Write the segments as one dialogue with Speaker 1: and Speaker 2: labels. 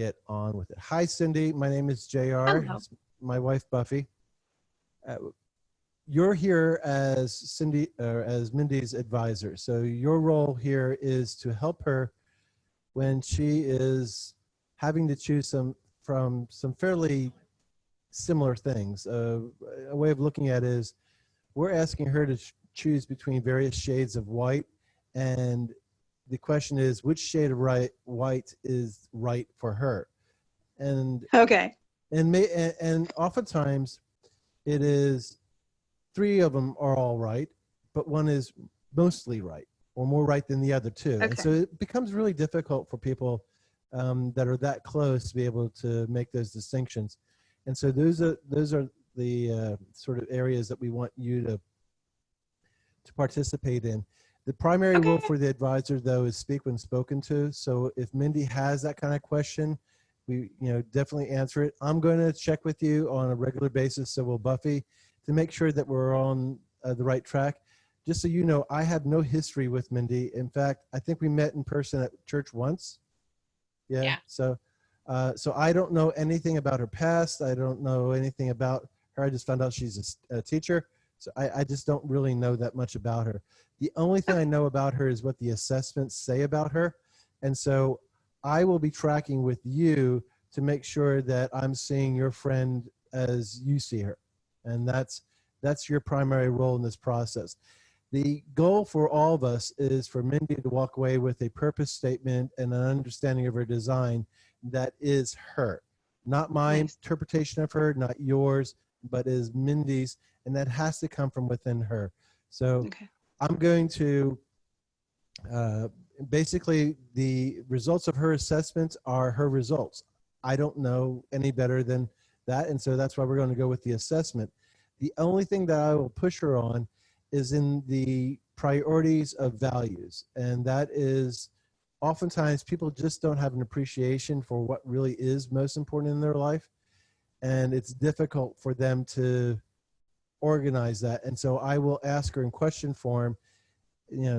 Speaker 1: get on with it. Hi, Cindy. My name is JR.
Speaker 2: Hello.
Speaker 1: It's my wife, Buffy. You're here as Cindy, or as Mindy's advisor. So your role here is to help her when she is having to choose from some fairly similar things. A way of looking at it is we're asking her to choose between various shades of white, and the question is which shade of white is right for her. And
Speaker 2: Okay.
Speaker 1: and oftentimes it is 3 of them are all right, but one is mostly right or more right than the other 2.
Speaker 2: Okay.
Speaker 1: And so it becomes really difficult for people that are that close to be able to make those distinctions. And so those are the sort of areas that we want you to participate in. The primary role for the advisor, though, is speak when spoken to. So if Mindy has that kind of question, we definitely answer it. I'm going to check with you on a regular basis, so will Buffy, to make sure that we're on the right track. Just so you know, I have no history with Mindy. In fact, I think we met in person at church once. Yeah. So I don't know anything about her past. I don't know anything about her. I just found out she's a teacher. So I just don't really know that much about her. The only thing I know about her is what the assessments say about her. And so I will be tracking with you to make sure that I'm seeing your friend as you see her. And that's your primary role in this process. The goal for all of us is for Mindy to walk away with a purpose statement and an understanding of her design that is her. Not my interpretation of her, not yours, but is Mindy's, and that has to come from within her. So I'm going to, basically the results of her assessments are her results. I don't know any better than that, and so that's why we're going to go with the assessment. The only thing that I will push her on is in the priorities of values, and that is oftentimes people just don't have an appreciation for what really is most important in their life, and it's difficult for them to organize that. And so I will ask her in question form,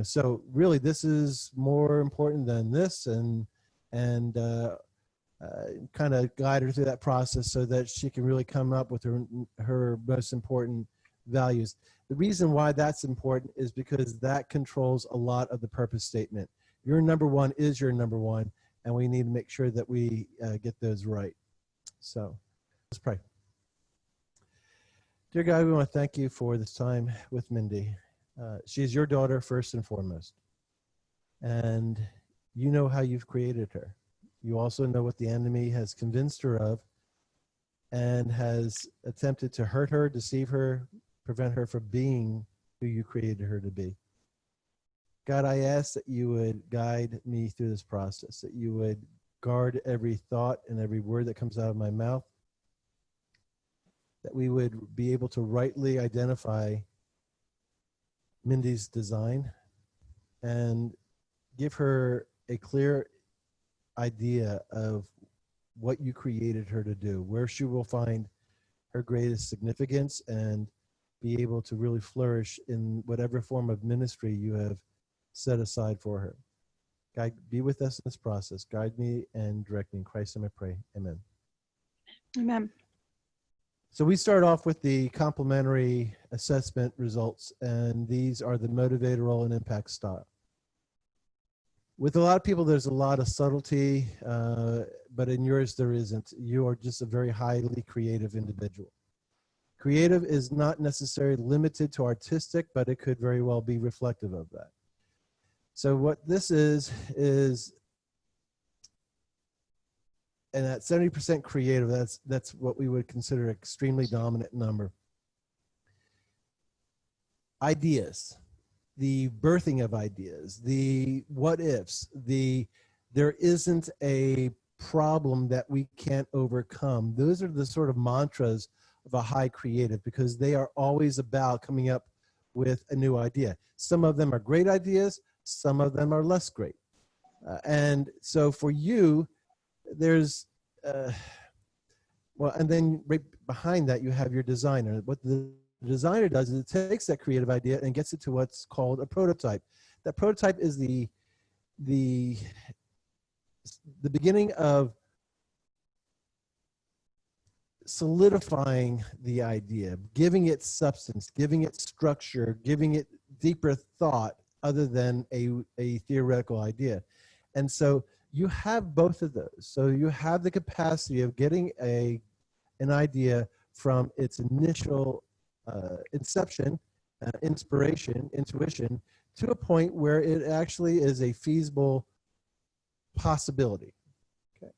Speaker 1: so really this is more important than this, and kind of guide her through that process so that she can really come up with her most important values. The reason why that's important is because that controls a lot of the purpose statement. Your number one is your number one, and we need to make sure that we get those right. So let's pray. Dear God, we want to thank you for this time with Mindy. She's your daughter first and foremost, and you know how you've created her. You also know what the enemy has convinced her of and has attempted to hurt her, deceive her, prevent her from being who you created her to be. God, I ask that you would guide me through this process, that you would guard every thought and every word that comes out of my mouth, that we would be able to rightly identify Mindy's design and give her a clear idea of what you created her to do, where she will find her greatest significance and be able to really flourish in whatever form of ministry you have set aside for her. God, be with us in this process. Guide me and direct me. In Christ's name I pray. Amen.
Speaker 2: Amen.
Speaker 1: So we start off with the complementary assessment results, and these are the motivator role and impact style. With a lot of people, there's a lot of subtlety, but in yours there isn't. You are just a very highly creative individual. Creative is not necessarily limited to artistic, but it could very well be reflective of that. So what this is and at 70% creative, that's what we would consider an extremely dominant number. Ideas, the birthing of ideas, the what ifs, there isn't a problem that we can't overcome. Those are the sort of mantras of a high creative, because they are always about coming up with a new idea. Some of them are great ideas, some of them are less great. And so for you, there's, and then right behind that, you have your designer. What the designer does is it takes that creative idea and gets it to what's called a prototype. That prototype is the beginning of solidifying the idea, giving it substance, giving it structure, giving it deeper thought other than a theoretical idea. And so you have both of those. So you have the capacity of getting an idea from its initial inception, inspiration, intuition, to a point where it actually is a feasible possibility. Okay.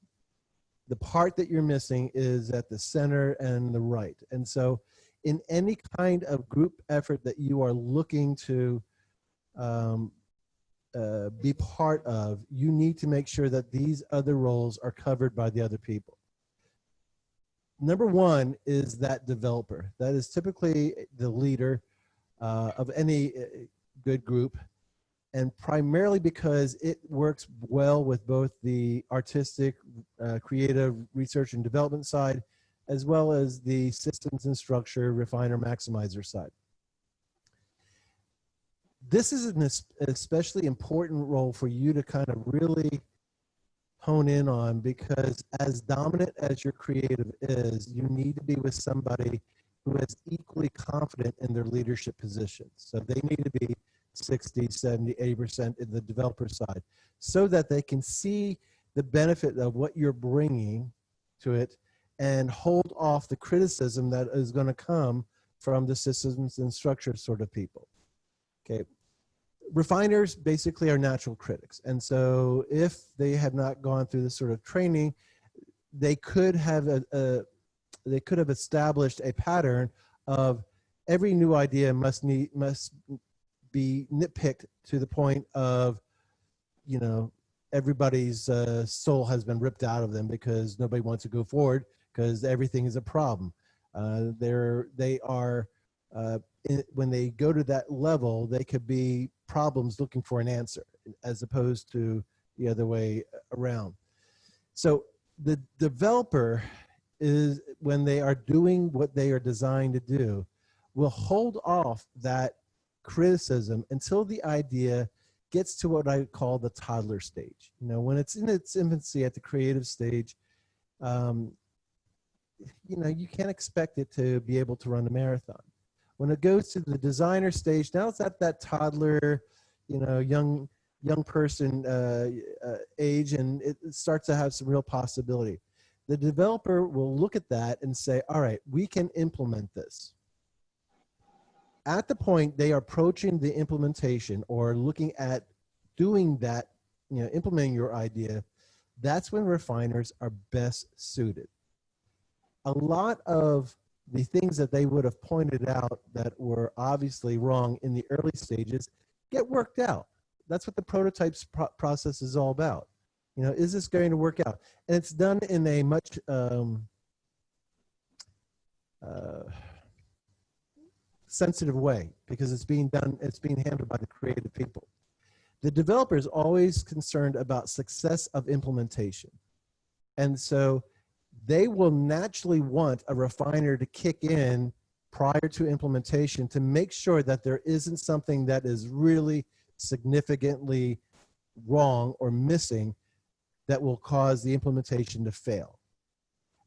Speaker 1: The part that you're missing is at the center and the right. And so in any kind of group effort that you are looking to be part of, you need to make sure that these other roles are covered by the other people. Number one is that developer. That is typically the leader of any good group, and primarily because it works well with both the artistic, creative research and development side, as well as the systems and structure, refiner, maximizer side. This is an especially important role for you to kind of really hone in on, because as dominant as your creative is, you need to be with somebody who is equally confident in their leadership positions. So they need to be 60, 70, 80% in the developer side, so that they can see the benefit of what you're bringing to it and hold off the criticism that is going to come from the systems and structure sort of people. Okay. Refiners basically are natural critics. And so if they have not gone through this sort of training, they could have established a pattern of every new idea must be nitpicked to the point of, you know, everybody's soul has been ripped out of them because nobody wants to go forward because everything is a problem. They are when they go to that level, they could be problems looking for an answer, as opposed to the other way around. So the developer is, when they are doing what they are designed to do, will hold off that criticism until the idea gets to what I call the toddler stage. You know, when it's in its infancy at the creative stage, you know, you can't expect it to be able to run a marathon. When it goes to the designer stage, now it's at that toddler, you know, young person age, and it starts to have some real possibility. The developer will look at that and say, all right, we can implement this. At the point they are approaching the implementation or looking at doing that, you know, implementing your idea, that's when refiners are best suited. A lot of the things that they would have pointed out that were obviously wrong in the early stages get worked out. That's what the prototypes process is all about. You know, is this going to work out? And it's done in a much sensitive way, because it's being handled by the creative people. The developer is always concerned about success of implementation. And so they will naturally want a refiner to kick in prior to implementation to make sure that there isn't something that is really significantly wrong or missing that will cause the implementation to fail.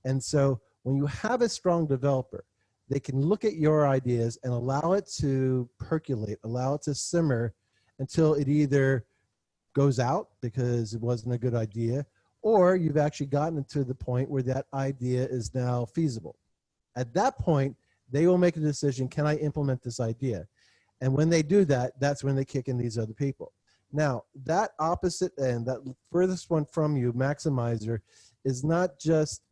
Speaker 1: And so when you have a strong developer, they can look at your ideas and allow it to percolate, allow it to simmer until it either goes out because it wasn't a good idea, or you've actually gotten to the point where that idea is now feasible. At that point, they will make a decision, can I implement this idea? And when they do that, that's when they kick in these other people. Now, that opposite end, that furthest one from you, maximizer, is not just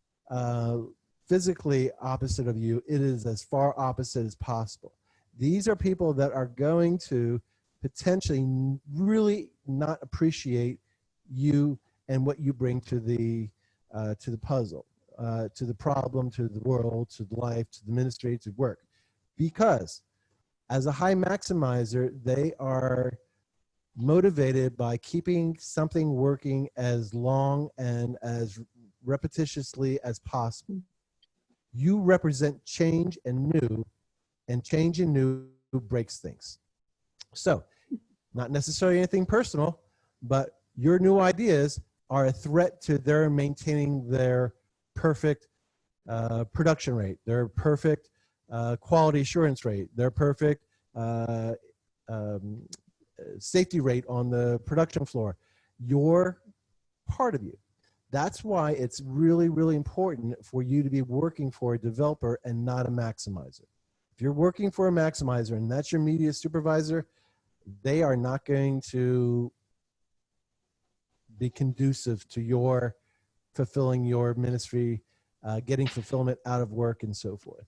Speaker 1: physically opposite of you, it is as far opposite as possible. These are people that are going to potentially really not appreciate you and what you bring to the puzzle, to the problem, to the world, to life, to the ministry, to work. Because as a high maximizer, they are motivated by keeping something working as long and as repetitiously as possible. You represent change and new, and change and new breaks things. So, not necessarily anything personal, but your new ideas are a threat to their maintaining their perfect production rate, their perfect quality assurance rate, their perfect um, safety rate on the production floor. You're part of you. That's why it's really, really important for you to be working for a developer and not a maximizer. If you're working for a maximizer and that's your media supervisor, they are not going to be conducive to your fulfilling your ministry, getting fulfillment out of work and so forth.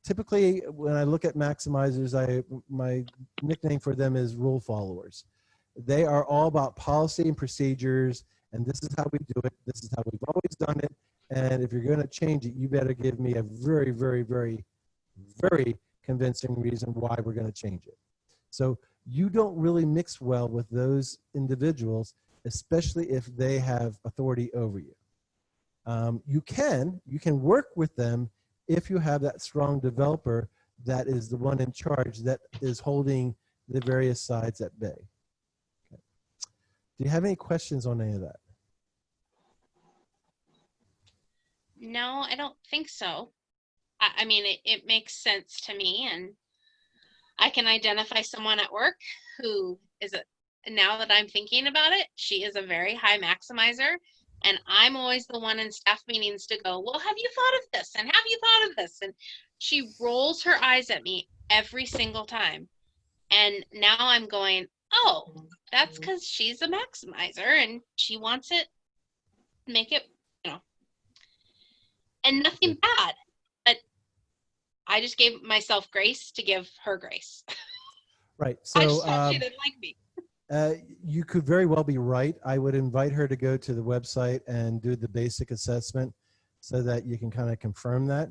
Speaker 1: Typically, when I look at maximizers, my nickname for them is rule followers. They are all about policy and procedures, and this is how we do it. This is how we've always done it. And if you're going to change it, you better give me a very, very, very, very convincing reason why we're going to change it. So you don't really mix well with those individuals, especially if they have authority over you. You can work with them if you have that strong developer that is the one in charge that is holding the various sides at bay. Okay. Do you have any questions on any of that?
Speaker 3: No, I don't think so. I mean, it makes sense to me, and I can identify someone at work who is now that I'm thinking about it, she is a very high maximizer. And I'm always the one in staff meetings to go, well, have you thought of this? And have you thought of this? And she rolls her eyes at me every single time. And now I'm going, oh, that's because she's a maximizer and she wants it, make it, and nothing bad. But I just gave myself grace to give her grace.
Speaker 1: Right.
Speaker 3: I
Speaker 1: So
Speaker 3: just thought she didn't like me.
Speaker 1: you could very well be right. I would invite her to go to the website and do the basic assessment so that you can kind of confirm that.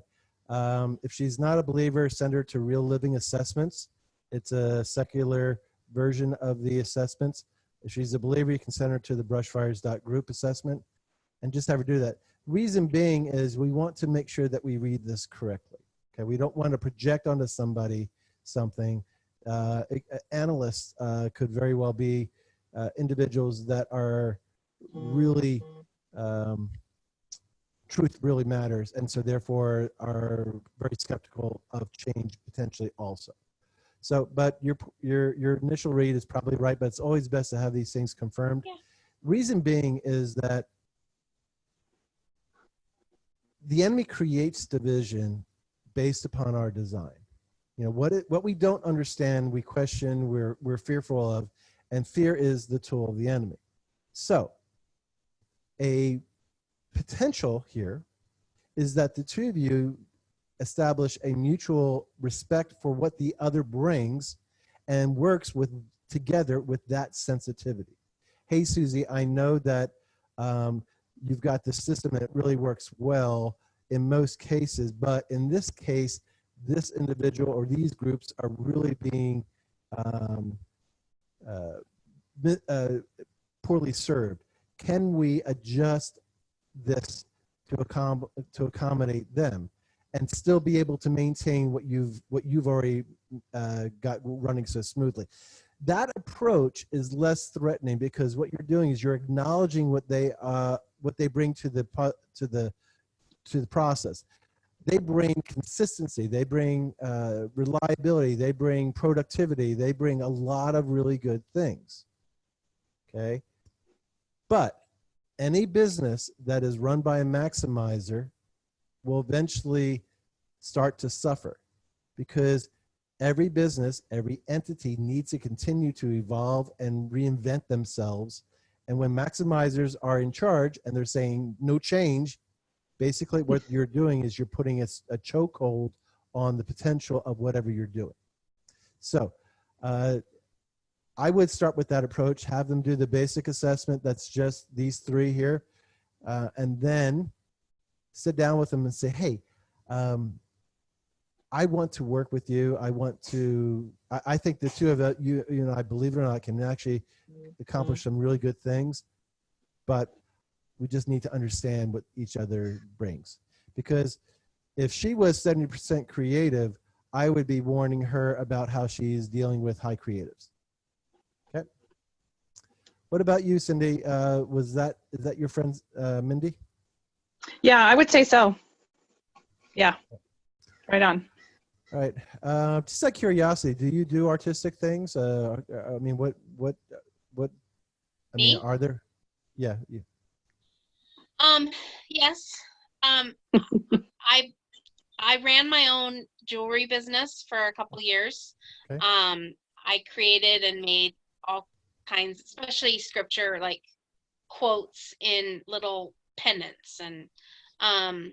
Speaker 1: If she's not a believer, send her to Real Living Assessments. It's a secular version of the assessments. If she's a believer, you can send her to the brushfires.group assessment and just have her do that. Reason being is we want to make sure that we read this correctly. Okay, we don't want to project onto somebody something. Analysts could very well be individuals that are really, truth really matters, and so therefore are very skeptical of change potentially also. So, but your initial read is probably right, but it's always best to have these things confirmed.
Speaker 3: Yeah.
Speaker 1: Reason being is that the enemy creates division based upon our design. You know, what we don't understand, we question, we're fearful of, and fear is the tool of the enemy. So a potential here is that the two of you establish a mutual respect for what the other brings and works with together with that sensitivity. Hey, Susie, I know that you've got this system that really works well in most cases, but in this case, this individual or these groups are really being poorly served. Can we adjust this to accommodate them and still be able to maintain what you've already got running so smoothly? That approach is less threatening because what you're doing is you're acknowledging what they bring to the process. They bring consistency, they bring reliability, they bring productivity, they bring a lot of really good things. Okay, but any business that is run by a maximizer will eventually start to suffer because every business, every entity needs to continue to evolve and reinvent themselves. And when maximizers are in charge and they're saying no change, basically what you're doing is you're putting a chokehold on the potential of whatever you're doing. So I would start with that approach, have them do the basic assessment. That's just these three here. And then sit down with them and say, hey, I want to work with you. I think the two of you know, I believe it or not, can actually accomplish some really good things, but we just need to understand what each other brings. Because if she was 70% creative, I would be warning her about how she's dealing with high creatives. Okay. What about you, Cindy? Is that your friend, Mindy?
Speaker 2: Yeah, I would say so. Yeah. Right on.
Speaker 1: All right. Just out of curiosity, do you do artistic things? I mean, what, I mean,
Speaker 3: Me?
Speaker 1: are there? Yeah.
Speaker 3: Yes. Um, I I ran my own jewelry business for a couple years.
Speaker 1: Okay.
Speaker 3: I created and made all kinds, especially scripture, like quotes in little pendants, um,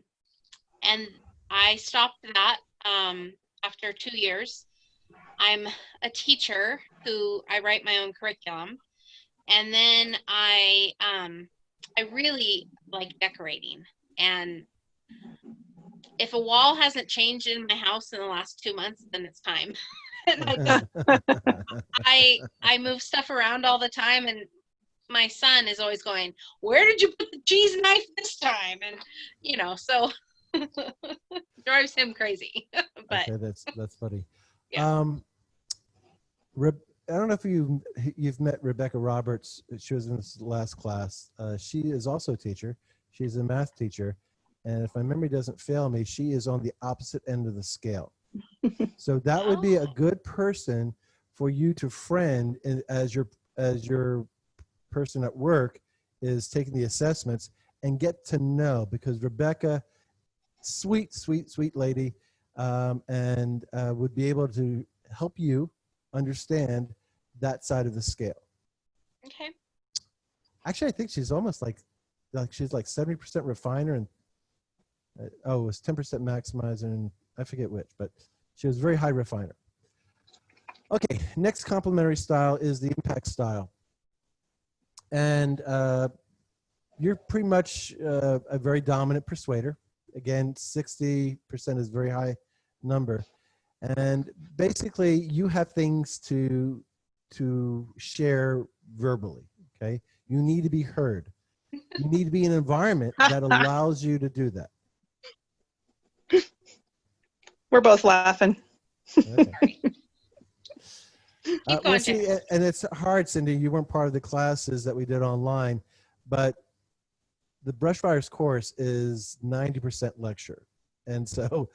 Speaker 3: and I stopped that after 2 years. I'm a teacher who I write my own curriculum, and then I really like decorating. And if a wall hasn't changed in my house in the last 2 months, then it's time. And I move stuff around all the time, and my son is always going, "Where did you put the cheese knife this time?" And so drives him crazy. But
Speaker 1: Okay, that's funny.
Speaker 3: yeah.
Speaker 1: I don't know if you've met Rebecca Roberts. She was in this last class. She is also a teacher. She's a math teacher, and if my memory doesn't fail me, she is on the opposite end of the scale. So that would be a good person for you to friend as your person at work is taking the assessments and get to know, because Rebecca, sweet lady, and would be able to help you understand that side of the scale.
Speaker 3: Okay.
Speaker 1: Actually, I think she's almost like she's like 70% refiner and it was 10% maximizer, and I forget which, but she was very high refiner. Okay, next complementary style is the impact style. And you're pretty much a very dominant persuader. Again, 60% is a very high number. And basically, you have things to share verbally, okay? You need to be heard. You need to be in an environment that allows you to do that.
Speaker 2: We're both laughing.
Speaker 1: Okay.
Speaker 3: Keep going,
Speaker 1: see, and it's hard, Cindy. You weren't part of the classes that we did online, but the brush fires course is 90% lecture. And so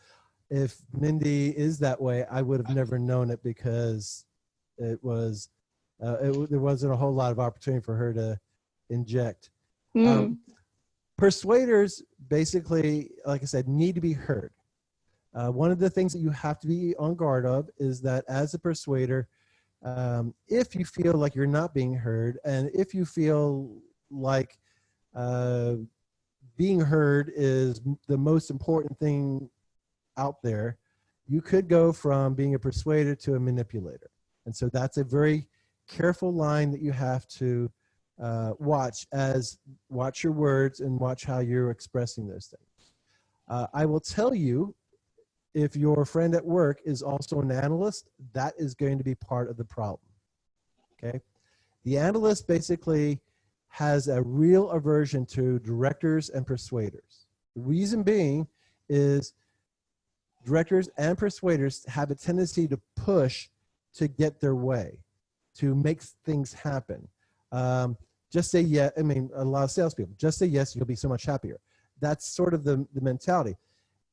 Speaker 1: if Mindy is that way, I would have never known it, because it was there wasn't a whole lot of opportunity for her to inject. Persuaders basically, like I said, need to be heard. One of the things that you have to be on guard of is that as a persuader, if you feel like you're not being heard, and if you feel like being heard is the most important thing out there, you could go from being a persuader to a manipulator. And so that's a very careful line that you have to watch your words and watch how you're expressing those things. I will tell you, if your friend at work is also an analyst, that is going to be part of the problem. Okay? The analyst basically has a real aversion to directors and persuaders. The reason being is directors and persuaders have a tendency to push to get their way, to make things happen. Just say yes. I mean, a lot of salespeople, just say yes, you'll be so much happier. That's sort of the mentality.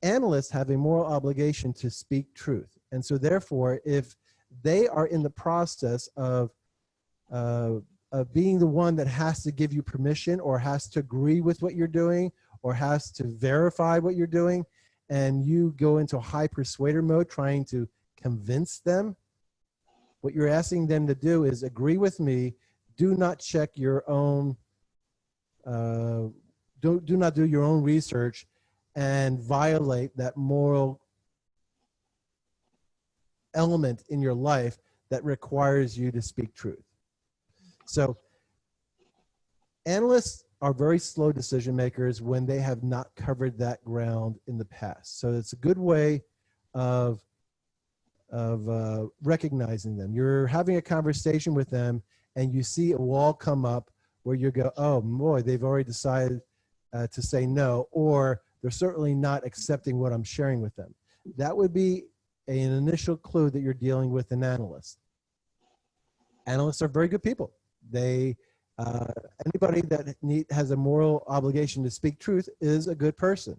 Speaker 1: Analysts have a moral obligation to speak truth. And so therefore, if they are in the process of being the one that has to give you permission, or has to agree with what you're doing, or has to verify what you're doing, and you go into high persuader mode trying to convince them, what you're asking them to do is agree with me. Do not check your own, do not do your own research and violate that moral element in your life that requires you to speak truth. So analysts are very slow decision makers when they have not covered that ground in the past. So it's a good way of recognizing them. You're having a conversation with them and you see a wall come up where you go, oh boy, they've already decided to say no, or they're certainly not accepting what I'm sharing with them. That would be an initial clue that you're dealing with an analyst. Analysts are very good people. They, anybody that has a moral obligation to speak truth is a good person.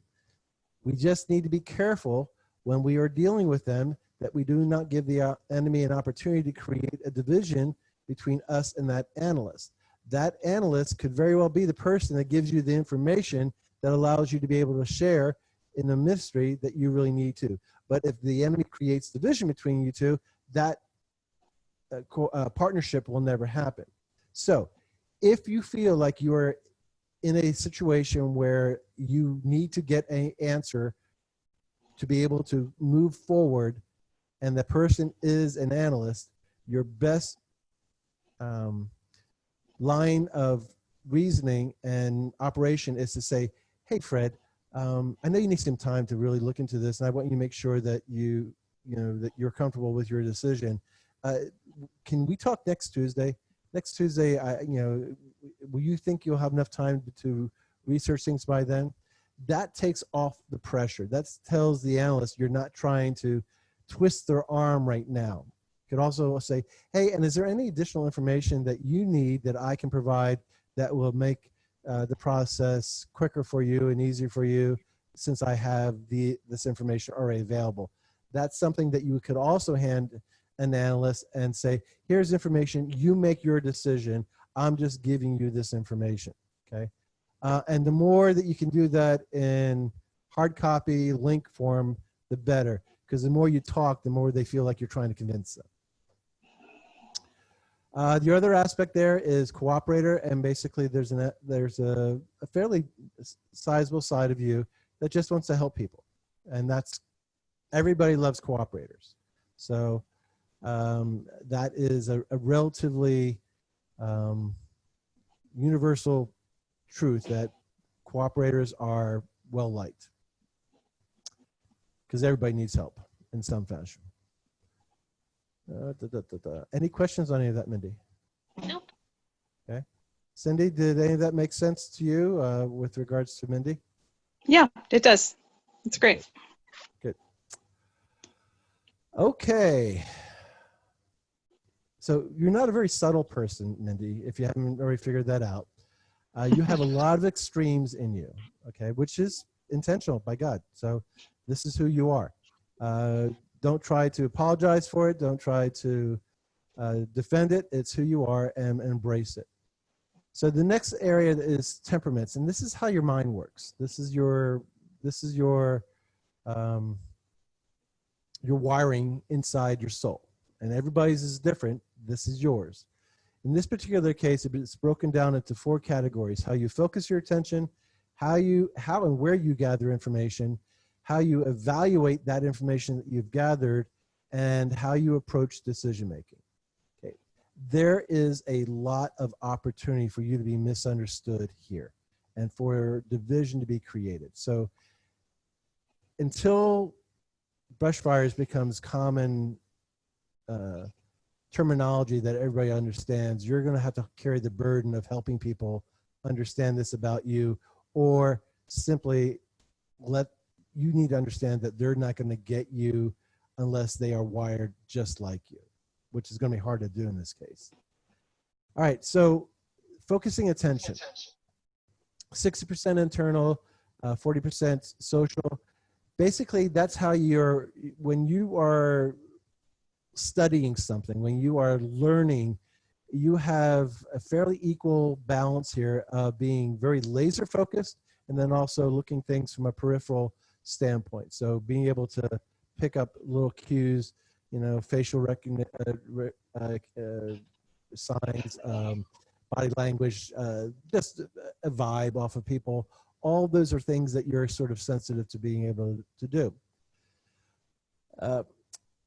Speaker 1: We just need to be careful when we are dealing with them that we do not give the enemy an opportunity to create a division between us and that analyst. That analyst could very well be the person that gives you the information that allows you to be able to share in the mystery that you really need to. But if the enemy creates division between you two, that partnership will never happen. So if you feel like you are in a situation where you need to get an answer to be able to move forward, and the person is an analyst, your best line of reasoning and operation is to say, hey, Fred, I know you need some time to really look into this, and I want you to make sure that that you're comfortable with your decision. Can we talk next Tuesday? Next Tuesday, will you think you'll have enough time to research things by then? That takes off the pressure. That tells the analyst you're not trying to twist their arm right now. You could also say, hey, and is there any additional information that you need that I can provide that will make the process quicker for you and easier for you, since I have this information already available? That's something that you could also hand an analyst and say, here's information, you make your decision, I'm just giving you this information, okay? And the more that you can do that in hard copy, link form, the better, because the more you talk, the more they feel like you're trying to convince them. The other aspect there is cooperator, and basically there's a fairly sizable side of you that just wants to help people, and that's, everybody loves cooperators. So that is a relatively universal truth, that cooperators are well liked because everybody needs help in some fashion. Any questions on any of that, Mindy?
Speaker 3: Nope.
Speaker 1: Okay. Cindy, did any of that make sense to you with regards to Mindy?
Speaker 2: Yeah, it does. It's great.
Speaker 1: Good. Okay. So you're not a very subtle person, Mindy, if you haven't already figured that out. You have a lot of extremes in you, okay, which is intentional by God. So this is who you are. Don't try to apologize for it. Don't try to defend it. It's who you are, and embrace it. So the next area is temperaments, and this is how your mind works. This is your wiring inside your soul, and everybody's is different. This is yours. In this particular case, it's broken down into 4 categories: how you focus your attention, how and where you gather information, how you evaluate that information that you've gathered, and how you approach decision making. Okay. There is a lot of opportunity for you to be misunderstood here and for division to be created. So until brush fires becomes common terminology that everybody understands, you're going to have to carry the burden of helping people understand this about you, or simply you need to understand that they're not going to get you unless they are wired just like you, which is going to be hard to do in this case. All right, so focusing attention. 60% internal, 40% social. Basically, that's how when you are studying something, when you are learning, you have a fairly equal balance here of being very laser focused and then also looking things from a peripheral standpoint. So being able to pick up little cues, facial recognition, signs, body language, just a vibe off of people. All those are things that you're sort of sensitive to being able to do.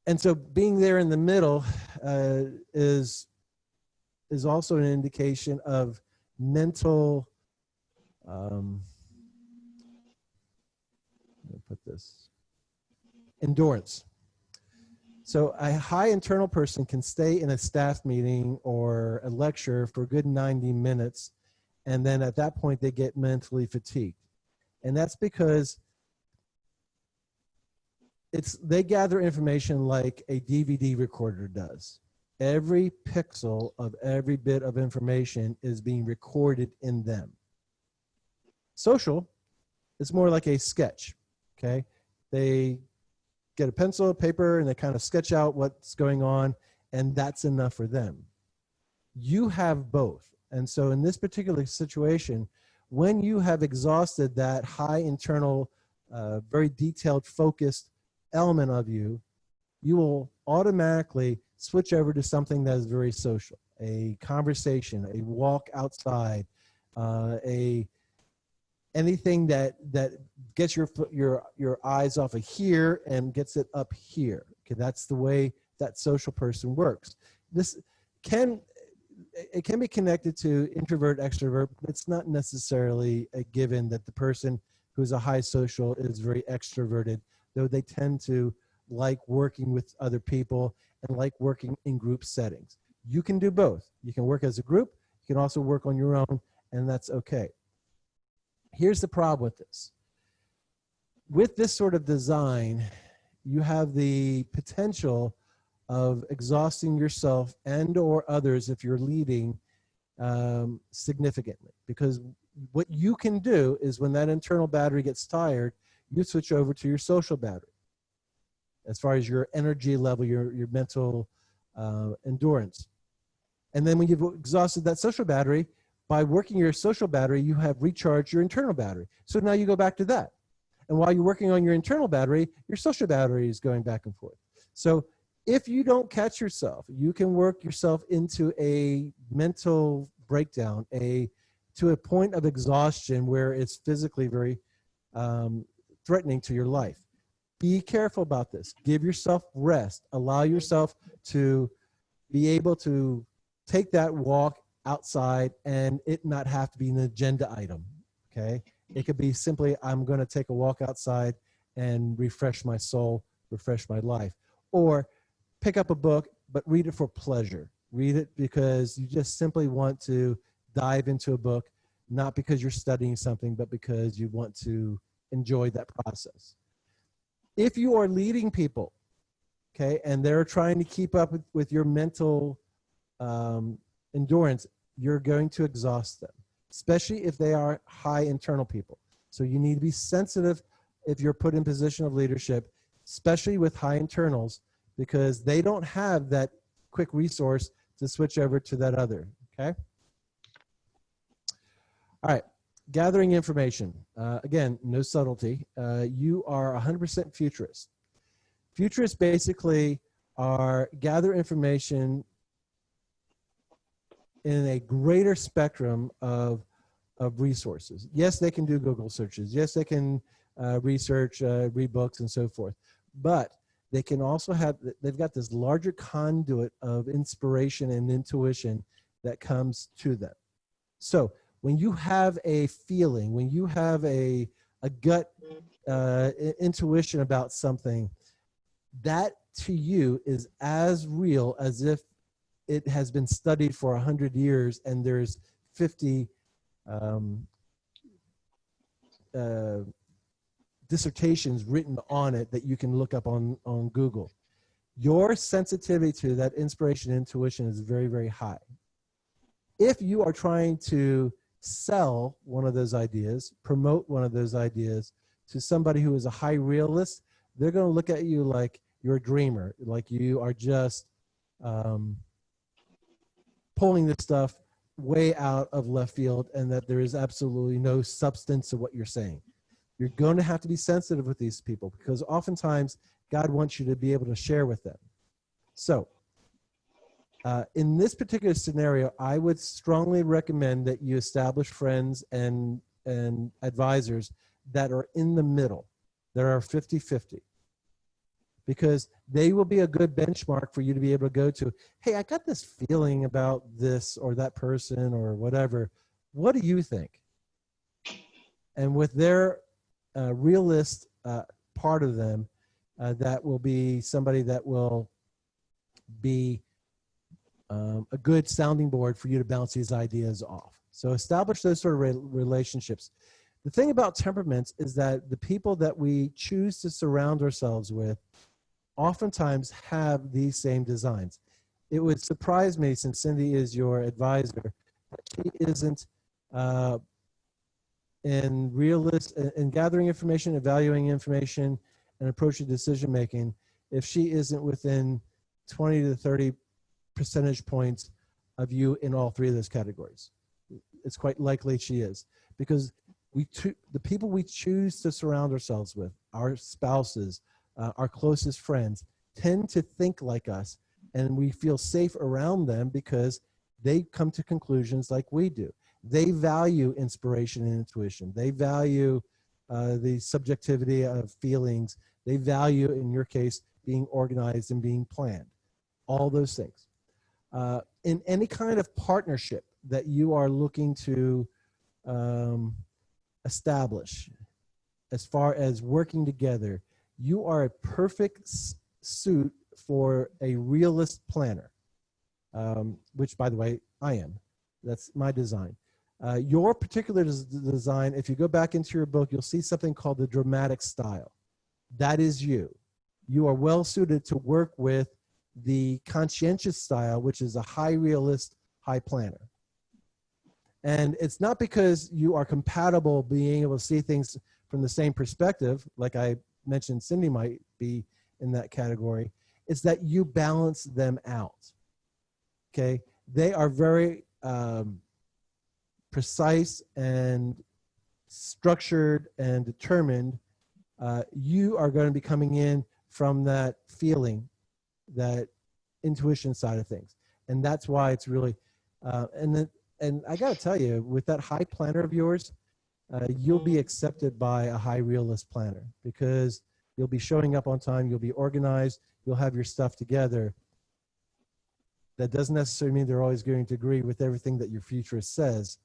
Speaker 1: And so being there in the middle is also an indication of mental, endurance. So a high internal person can stay in a staff meeting or a lecture for a good 90 minutes, and then at that point they get mentally fatigued. And that's because they gather information like a DVD recorder does. Every pixel of every bit of information is being recorded in them. Social is more like a sketch. Okay. They get a pencil, paper, and they kind of sketch out what's going on, and that's enough for them. You have both. And so in this particular situation, when you have exhausted that high internal, very detailed, focused element of you, you will automatically switch over to something that is very social, a conversation, a walk outside, anything that gets your eyes off of here and gets it up here. Okay, that's the way that social person works. This can be connected to introvert, extrovert, but it's not necessarily a given that the person who's a high social is very extroverted, though they tend to like working with other people and like working in group settings. You can do both. You can work as a group, you can also work on your own, and that's okay. Here's the problem with this. With this sort of design, you have the potential of exhausting yourself and or others if you're leading significantly, because what you can do is when that internal battery gets tired, you switch over to your social battery as far as your energy level, your mental endurance. And then when you've exhausted that social battery, by working your social battery, you have recharged your internal battery. So now you go back to that. And while you're working on your internal battery, your social battery is going back and forth. So if you don't catch yourself, you can work yourself into a mental breakdown, to a point of exhaustion where it's physically very threatening to your life. Be careful about this. Give yourself rest. Allow yourself to be able to take that walk outside and it not have to be an agenda item, okay? It could be simply, I'm going to take a walk outside and refresh my soul, refresh my life. Or pick up a book, but read it for pleasure. Read it because you just simply want to dive into a book, not because you're studying something, but because you want to enjoy that process. If you are leading people, okay, and they're trying to keep up with your mental endurance, you're going to exhaust them, especially if they are high internal people. So you need to be sensitive if you're put in position of leadership, especially with high internals, because they don't have that quick resource to switch over to that other, okay? All right, gathering information. Again, no subtlety. You are 100% futurist. Futurists basically are gather information in a greater spectrum of resources. Yes, they can do Google searches. Yes, they can research, read books and so forth. But they can also have, they've got this larger conduit of inspiration and intuition that comes to them. So when you have a feeling, when you have a gut intuition about something, that to you is as real as if it has been studied for 100 years and there's 50 dissertations written on it that you can look up on Google. Your sensitivity to that inspiration and intuition is very, very high. If you are trying to sell one of those ideas, promote one of those ideas to somebody who is a high realist, they're going to look at you like you're a dreamer, like you are just pulling this stuff way out of left field and that there is absolutely no substance to what you're saying. You're going to have to be sensitive with these people because oftentimes God wants you to be able to share with them. So in this particular scenario, I would strongly recommend that you establish friends and advisors that are in the middle, that are 50-50. Because they will be a good benchmark for you to be able to go to, hey, I got this feeling about this or that person or whatever. What do you think? And with their realist part of them, that will be somebody that will be a good sounding board for you to bounce these ideas off. So establish those sort of relationships. The thing about temperaments is that the people that we choose to surround ourselves with oftentimes have these same designs. It would surprise me, since Cindy is your advisor, that she isn't in gathering information, evaluating information, and approaching decision making if she isn't within 20 to 30 percentage points of you in all three of those categories. It's quite likely she is, because the people we choose to surround ourselves with, our spouses, our closest friends, tend to think like us, and we feel safe around them because they come to conclusions like we do. They value inspiration and intuition. They value the subjectivity of feelings. They value, in your case, being organized and being planned. All those things. In any kind of partnership that you are looking to establish, as far as working together, you are a perfect suit for a realist planner, which, by the way, I am. That's my design. Your particular design, if you go back into your book, you'll see something called the dramatic style. That is you. You are well suited to work with the conscientious style, which is a high realist, high planner. And it's not because you are compatible being able to see things from the same perspective, like I mentioned Cindy might be in that category. It's that you balance them out. Okay? They are very precise and structured and determined. You are going to be coming in from that feeling, that intuition side of things. And that's why it's really, and I got to tell you, with that high planner of yours, you'll be accepted by a high realist planner because you'll be showing up on time, you'll be organized, you'll have your stuff together. That doesn't necessarily mean they're always going to agree with everything that your futurist says,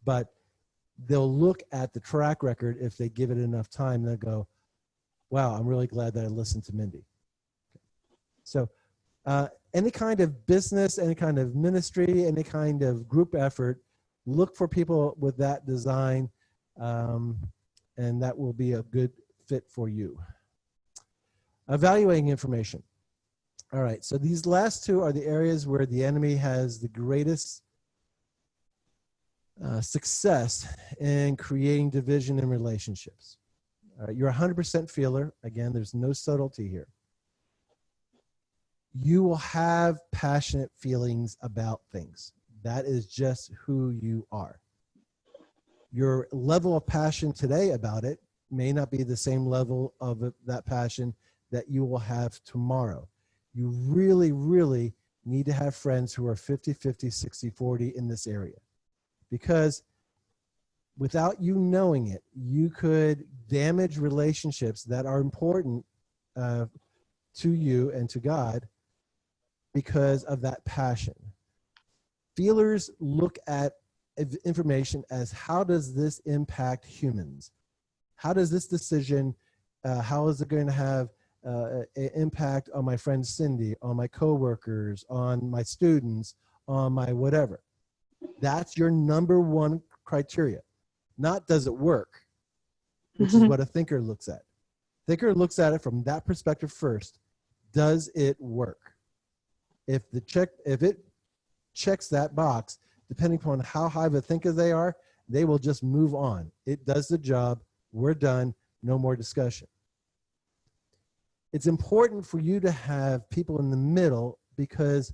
Speaker 1: but they'll look at the track record if they give it enough time, and they'll go, wow, I'm really glad that I listened to Mindy. So any kind of business, any kind of ministry, any kind of group effort, look for people with that design, and that will be a good fit for you. Evaluating information. All right, so these last two are the areas where the enemy has the greatest success in creating division in relationships. All right, you're 100% feeler. Again, there's no subtlety here. You will have passionate feelings about things. That is just who you are. Your level of passion today about it may not be the same level of that passion that you will have tomorrow. You really, really need to have friends who are 50-50, 60-40 in this area. Because without you knowing it, you could damage relationships that are important to you and to God because of that passion. Feelers look at information as, how does this impact humans? How does this decision, how is it going to have an impact on my friend Cindy, on my coworkers, on my students, on my whatever? That's your number one criteria. Not does it work, which is what a thinker looks at. Thinker looks at it from that perspective first. Does it work? If it checks that box, depending upon how high of a thinker they are, they will just move on. It does the job. We're done. No more discussion. It's important for you to have people in the middle, because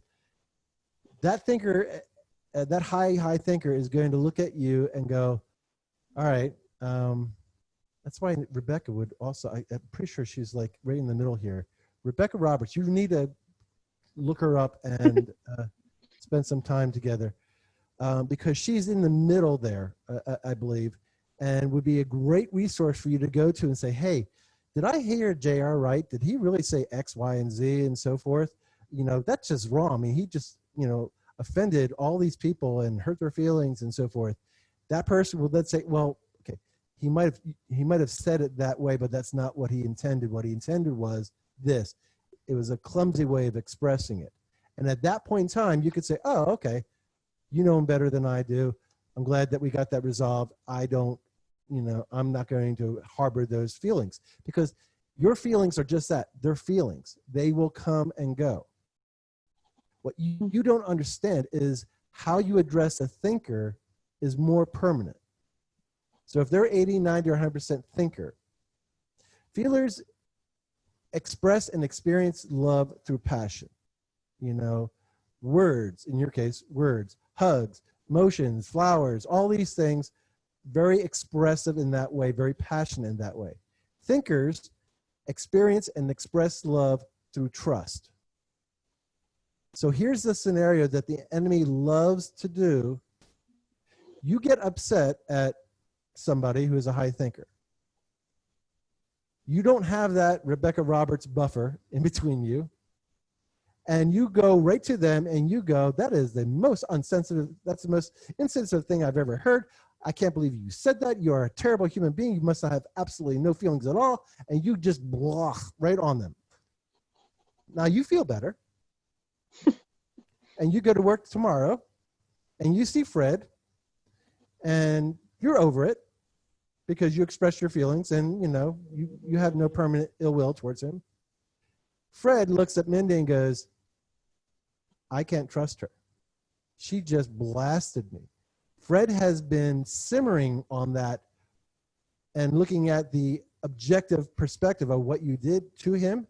Speaker 1: that thinker, that high thinker is going to look at you and go, all right, that's why Rebecca would also, I'm pretty sure she's like right in the middle here. Rebecca Roberts, you need to look her up and spend some time together, because she's in the middle there, I believe, and would be a great resource for you to go to and say, hey, did I hear JR right? Did he really say X, Y, and Z and so forth? You know, that's just wrong. I mean, he just, you know, offended all these people and hurt their feelings and so forth. That person would then say, well, okay, he might have said it that way, but that's not what he intended. What he intended was this. It was a clumsy way of expressing it. And at that point in time, you could say, oh, okay, you know him better than I do. I'm glad that we got that resolved. I don't, you know, I'm not going to harbor those feelings, because your feelings are just that. They're feelings. They will come and go. What you don't understand is how you address a thinker is more permanent. So if they're 80, 90, or 100% thinker, feelers express and experience love through passion. You know, words, in your case, words, hugs, motions, flowers, all these things, very expressive in that way, very passionate in that way. Thinkers experience and express love through trust. So here's the scenario that the enemy loves to do. You get upset at somebody who is a high thinker. You don't have that Rebecca Roberts buffer in between you. And you go right to them and you go, that is the most unsensitive, that's the most insensitive thing I've ever heard. I can't believe you said that. You are a terrible human being. You must have absolutely no feelings at all. And you just blah right on them. Now you feel better. And you go to work tomorrow and you see Fred and you're over it because you express your feelings and, you know, you have no permanent ill will towards him. Fred looks at Mindy and goes, I can't trust her. She just blasted me. Fred has been simmering on that and looking at the objective perspective of what you did to him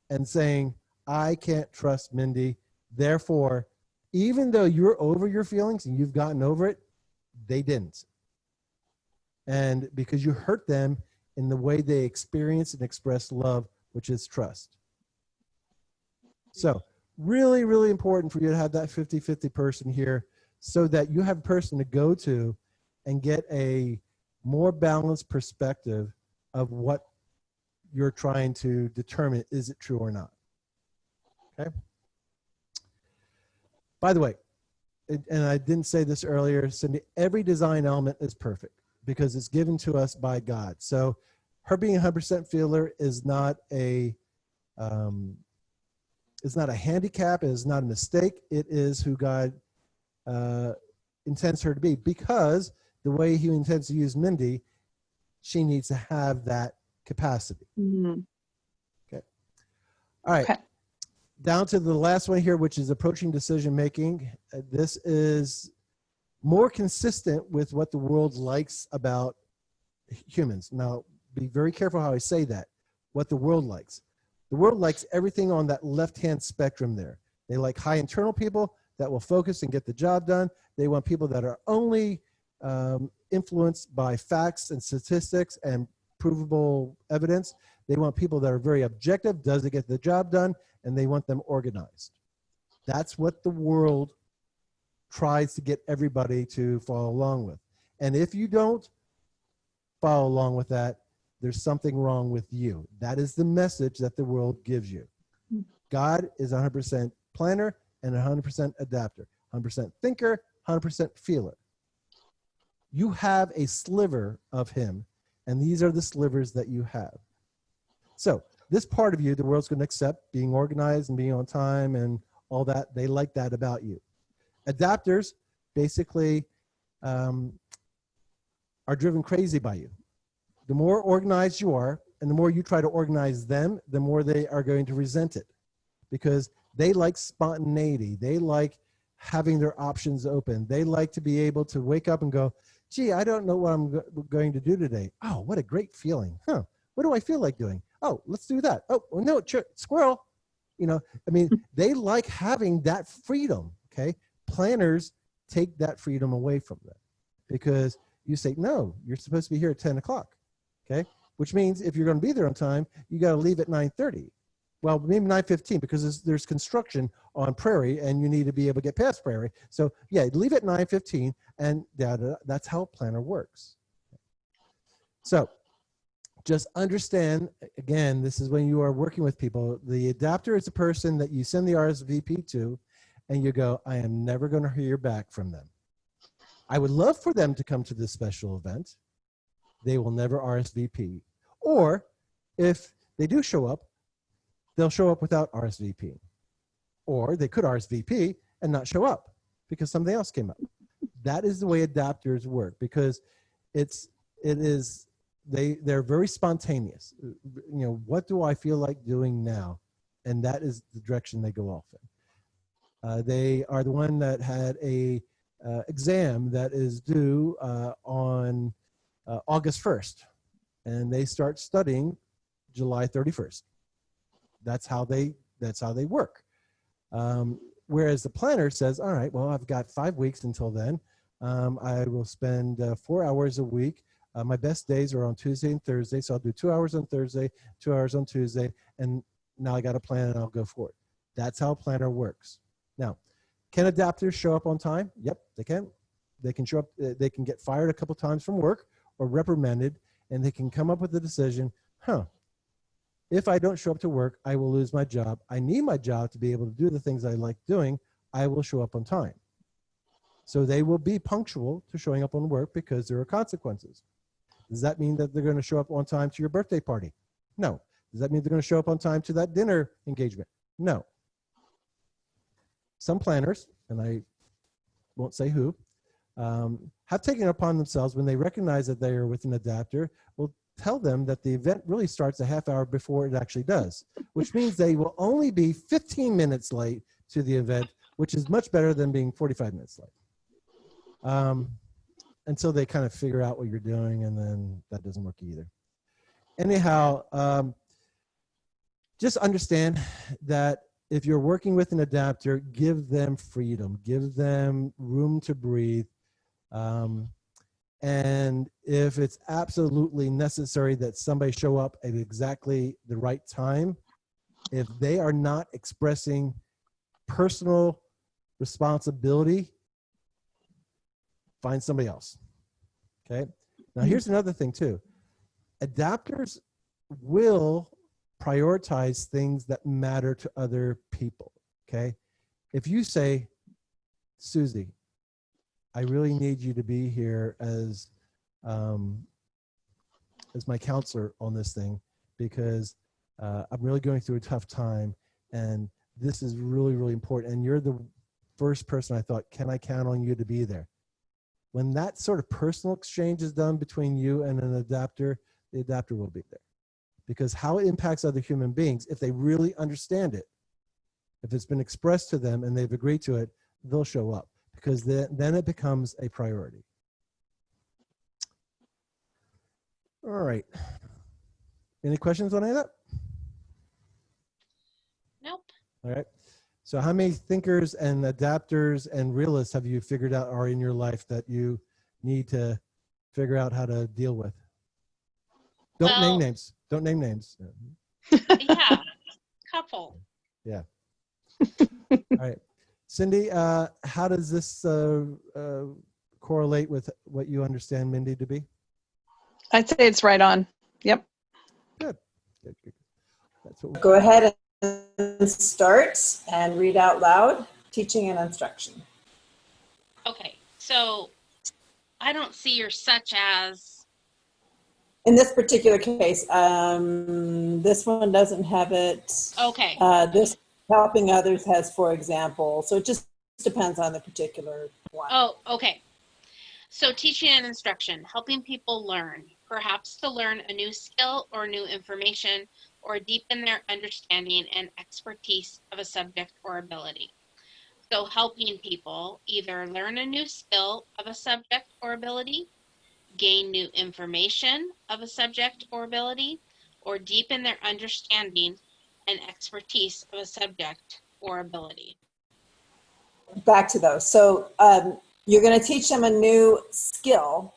Speaker 1: and saying, I can't trust Mindy. Therefore, even though you're over your feelings and you've gotten over it, they didn't. And because you hurt them in the way they experience and express love, which is trust. So really, really important for you to have that 50-50 person here so that you have a person to go to and get a more balanced perspective of what you're trying to determine, is it true or not? Okay. By the way, and I didn't say this earlier, Cindy, every design element is perfect because it's given to us by God. So her being 100% feeler is not a handicap. It is not a mistake. It is who God intends her to be, because the way he intends to use Mindy, she needs to have that capacity.
Speaker 2: Mm-hmm.
Speaker 1: Okay. All right.
Speaker 2: Okay.
Speaker 1: Down to the last one here, which is approaching decision making. This is more consistent with what the world likes about humans. Now, be very careful how I say that. What the world likes. The world likes everything on that left-hand spectrum there. They like high internal people that will focus and get the job done. They want people that are only influenced by facts and statistics and provable evidence. They want people that are very objective. Does it get the job done? And they want them organized. That's what the world tries to get everybody to follow along with. And if you don't follow along with that, there's something wrong with you. That is the message that the world gives you. God is 100% planner and 100% adapter, 100% thinker, 100% feeler. You have a sliver of him, and these are the slivers that you have. So this part of you, the world's going to accept being organized and being on time and all that. They like that about you. Adapters basically are driven crazy by you. The more organized you are and the more you try to organize them, the more they are going to resent it, because they like spontaneity. They like having their options open. They like to be able to wake up and go, gee, I don't know what I'm going to do today. Oh, what a great feeling. Huh? What do I feel like doing? Oh, let's do that. Oh, well, no, squirrel. You know, I mean, they like having that freedom, okay? Planners take that freedom away from them because you say, no, you're supposed to be here at 10 o'clock, okay? Which means if you're going to be there on time, you got to leave at 9:30. Well, maybe 9:15 because there's construction on Prairie and you need to be able to get past Prairie. So yeah, leave at 9:15 and that's how a planner works. So just understand, again, this is when you are working with people. The adapter is a person that you send the RSVP to and you go, I am never going to hear back from them. I would love for them to come to this special event. They will never RSVP. Or if they do show up, they'll show up without RSVP. Or they could RSVP and not show up because something else came up. That is the way adapters work, because they're very spontaneous. You know, what do I feel like doing now? And that is the direction they go off in. They are the one that had a exam that is due on August 1st, and they start studying July 31st. That's how they work. Whereas the planner says, all right, well, I've got 5 weeks until then. I will spend 4 hours a week. My best days are on Tuesday and Thursday, so I'll do 2 hours on Thursday, 2 hours on Tuesday, and now I got a plan and I'll go for it. That's how a planner works. Now, can adapters show up on time? Yep, they can. They can show up, they can get fired a couple times from work or reprimanded, and they can come up with the decision, if I don't show up to work, I will lose my job. I need my job to be able to do the things I like doing. I will show up on time. So they will be punctual to showing up on work because there are consequences. Does that mean that they're going to show up on time to your birthday party? No. Does that mean they're going to show up on time to that dinner engagement? No. Some planners, and I won't say who, have taken it upon themselves when they recognize that they are with an adapter, will tell them that the event really starts a half hour before it actually does, which means they will only be 15 minutes late to the event, which is much better than being 45 minutes late. Until they kind of figure out what you're doing, and then that doesn't work either. Anyhow, just understand that if you're working with an adapter, give them freedom, give them room to breathe. And if it's absolutely necessary that somebody show up at exactly the right time, if they are not expressing personal responsibility, find somebody else. Okay. Now here's another thing too. Adapters will prioritize things that matter to other people. Okay. If you say, Susie, I really need you to be here as my counselor on this thing, because I'm really going through a tough time, and this is really, really important. And you're the first person I thought, can I count on you to be there? When that sort of personal exchange is done between you and an adapter, the adapter will be there. Because how it impacts other human beings, if they really understand it, if it's been expressed to them and they've agreed to it, they'll show up, because then it becomes a priority. All right. Any questions on any of that?
Speaker 3: Nope.
Speaker 1: All right. So how many thinkers and adapters and realists have you figured out are in your life that you need to figure out how to deal with? Don't name names. Don't name names.
Speaker 3: Yeah, couple.
Speaker 1: Yeah. All right. Cindy, how does this correlate with what you understand Mindy to be?
Speaker 2: I'd say it's right on. Yep.
Speaker 1: Good. Good, good. That's what
Speaker 4: Go ahead and start and read out loud, teaching and instruction.
Speaker 3: Okay, so I don't see your such as.
Speaker 4: In this particular case, this one doesn't have it.
Speaker 3: Okay.
Speaker 4: This helping others has, for example, so it just depends on the particular one.
Speaker 3: Oh, okay. So teaching and instruction, helping people learn, perhaps to learn a new skill or new information, or deepen their understanding and expertise of a subject or ability. So helping people either learn a new skill of a subject or ability, gain new information of a subject or ability, or deepen their understanding and expertise of a subject or ability.
Speaker 4: Back to those. So you're going to teach them a new skill.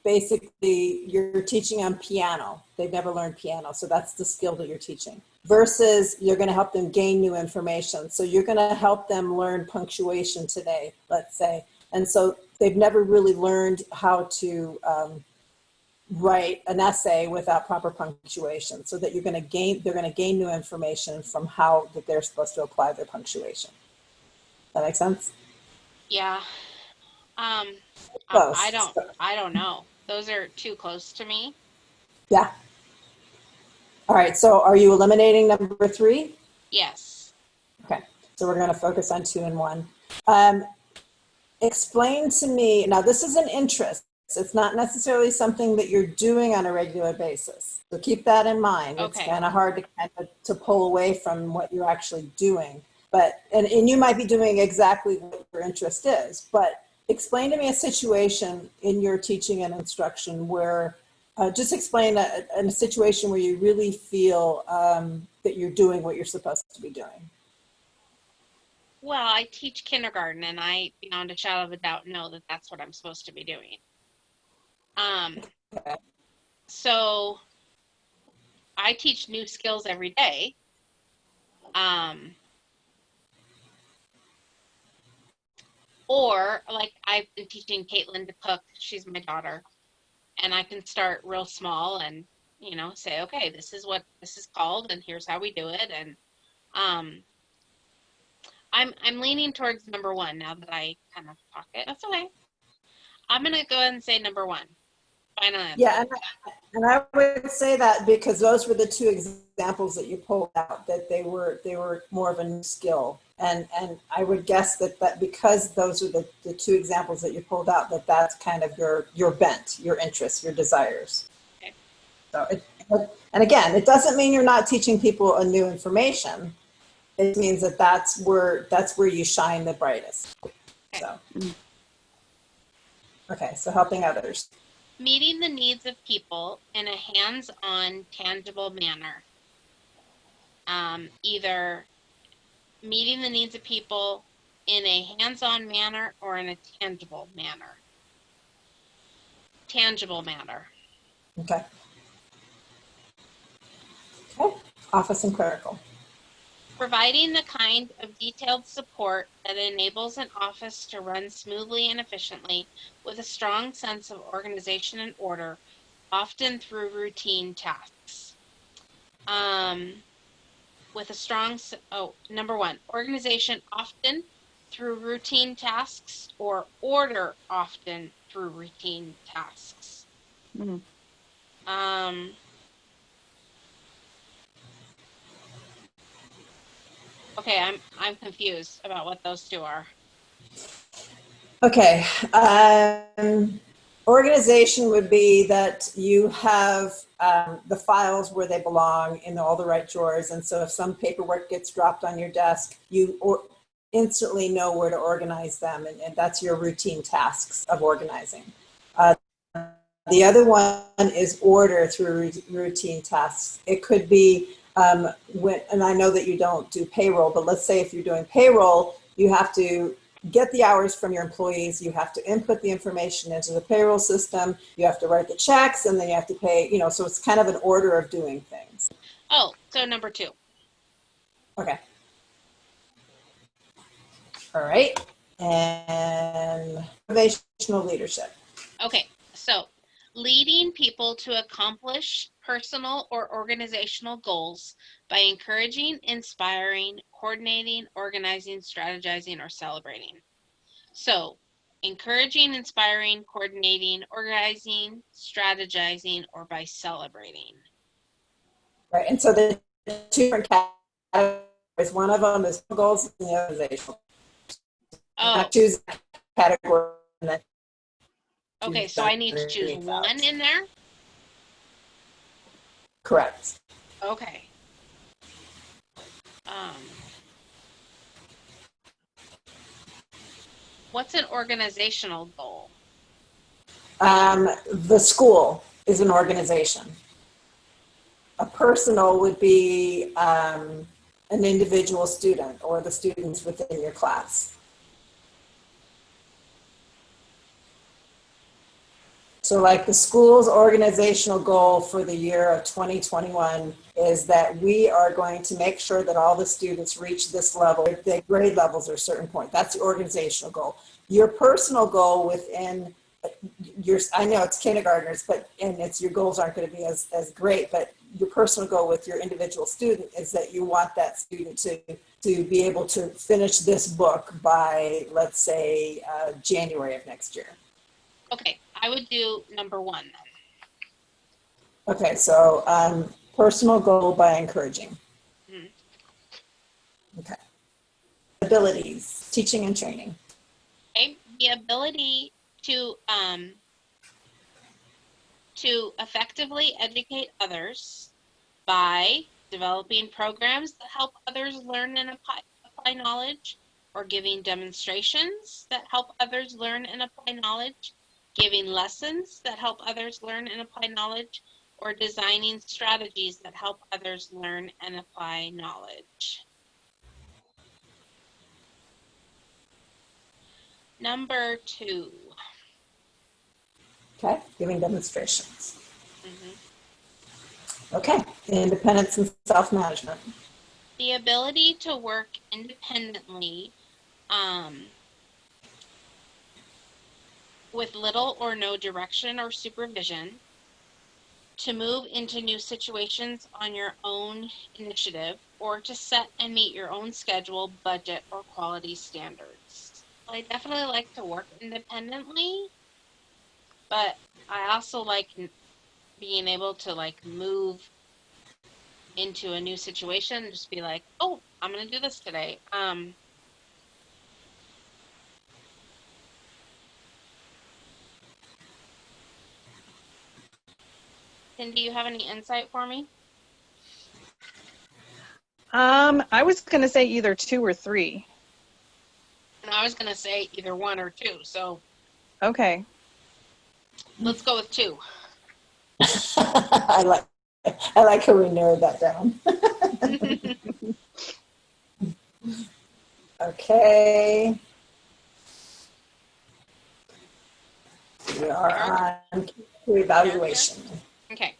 Speaker 4: Basically, you're teaching them piano. They've never learned piano, so that's the skill that you're teaching. Versus you're going to help them gain new information. So you're going to help them learn punctuation today, let's say. And so they've never really learned how to write an essay without proper punctuation, so that they're going to gain new information from how that they're supposed to apply their punctuation. That make sense?
Speaker 3: Yeah.
Speaker 4: Close.
Speaker 3: I don't know. Those are too close to me.
Speaker 4: Yeah. All right. So are you eliminating number 3?
Speaker 3: Yes.
Speaker 4: Okay. So we're going to focus on 2 and 1. Explain to me, now this is an interest. It's not necessarily something that you're doing on a regular basis. So keep that in mind.
Speaker 3: Okay.
Speaker 4: It's kind of hard to pull away from what you're actually doing. But, and you might be doing exactly what your interest is, but explain to me a situation in your teaching and instruction where, just explain a situation where you really feel that you're doing what you're supposed to be doing.
Speaker 3: Well, I teach kindergarten, and I, beyond a shadow of a doubt, know that that's what I'm supposed to be doing.
Speaker 4: Okay.
Speaker 3: So I teach new skills every day. Or like I've been teaching Caitlin to cook. She's my daughter, and I can start real small and, you know, say, okay, this is what this is called, and here's how we do it. And I'm leaning towards number one now that I kind of talk it. That's okay. I'm gonna go ahead and say number one. Final answer.
Speaker 4: Yeah, and I would say that because those were the two examples that you pulled out, that they were more of a new skill. And I would guess that because those are the two examples that you pulled out, that's kind of your bent, your interests, your desires.
Speaker 3: Okay.
Speaker 4: So and again, it doesn't mean you're not teaching people a new information. It means that's where you shine the brightest.
Speaker 3: Okay.
Speaker 4: So okay, so helping others.
Speaker 3: Meeting the needs of people in a hands-on, tangible manner. Either meeting the needs of people in a hands-on manner or in a tangible manner. Tangible manner.
Speaker 4: Okay. Okay. Office and clerical.
Speaker 3: Providing the kind of detailed support that enables an office to run smoothly and efficiently with a strong sense of organization and order, often through routine tasks. With a strong, number one, organization often through routine tasks, or order often through routine tasks.
Speaker 2: Mhm.
Speaker 3: Okay, I'm confused about what those two are.
Speaker 4: Okay. Organization would be that you have the files where they belong in all the right drawers. And so if some paperwork gets dropped on your desk, you instantly know where to organize them. And that's your routine tasks of organizing. The other one is order through routine tasks. It could be and I know that you don't do payroll, but let's say if you're doing payroll, you have to get the hours from your employees, you have to input the information into the payroll system, you have to write the checks, and then you have to pay, so it's kind of an order of doing things.
Speaker 3: Oh, so number two.
Speaker 4: Okay. All right. And motivational leadership.
Speaker 3: Okay, so leading people to accomplish personal or organizational goals by encouraging, inspiring, coordinating, organizing, strategizing, or celebrating. So encouraging, inspiring, coordinating, organizing, strategizing, or by celebrating.
Speaker 4: Right. And so the two different categories, one of them is goals and the other is organizational.
Speaker 3: Oh,
Speaker 4: Choose a category. And then
Speaker 3: okay, so I need to choose one in there?
Speaker 4: Correct.
Speaker 3: Okay. What's an organizational goal?
Speaker 4: The school is an organization. A personal would be an individual student or the students within your class. So like the school's organizational goal for the year of 2021 is that we are going to make sure that all the students reach this level. Their grade levels are a certain point. That's the organizational goal. Your personal goal within I know it's kindergartners, and your goals aren't going to be as great, but your personal goal with your individual student is that you want that student to be able to finish this book by, let's say, January of next year.
Speaker 3: Okay, I would do number one then.
Speaker 4: Okay, so personal goal by encouraging. Okay. Abilities, teaching and training.
Speaker 3: Okay, the ability to effectively educate others by developing programs that help others learn and apply knowledge, or giving demonstrations that help others learn and apply knowledge, giving lessons that help others learn and apply knowledge, or designing strategies that help others learn and apply knowledge. Number 2.
Speaker 4: Okay, giving demonstrations.
Speaker 3: Mm-hmm.
Speaker 4: Okay, independence and self-management.
Speaker 3: The ability to work independently with little or no direction or supervision, to move into new situations on your own initiative, or to set and meet your own schedule, budget, or quality standards. I definitely like to work independently, but I also like being able to like move into a new situation and just be like, oh, I'm gonna do this today. Cindy, do you have any insight for me?
Speaker 2: I was going to say either 2 or 3.
Speaker 3: And I was gonna say either 1 or 2, so
Speaker 2: Okay.
Speaker 3: let's go with 2.
Speaker 4: I like how we narrowed that down. Okay. We are on evaluation.
Speaker 3: Okay.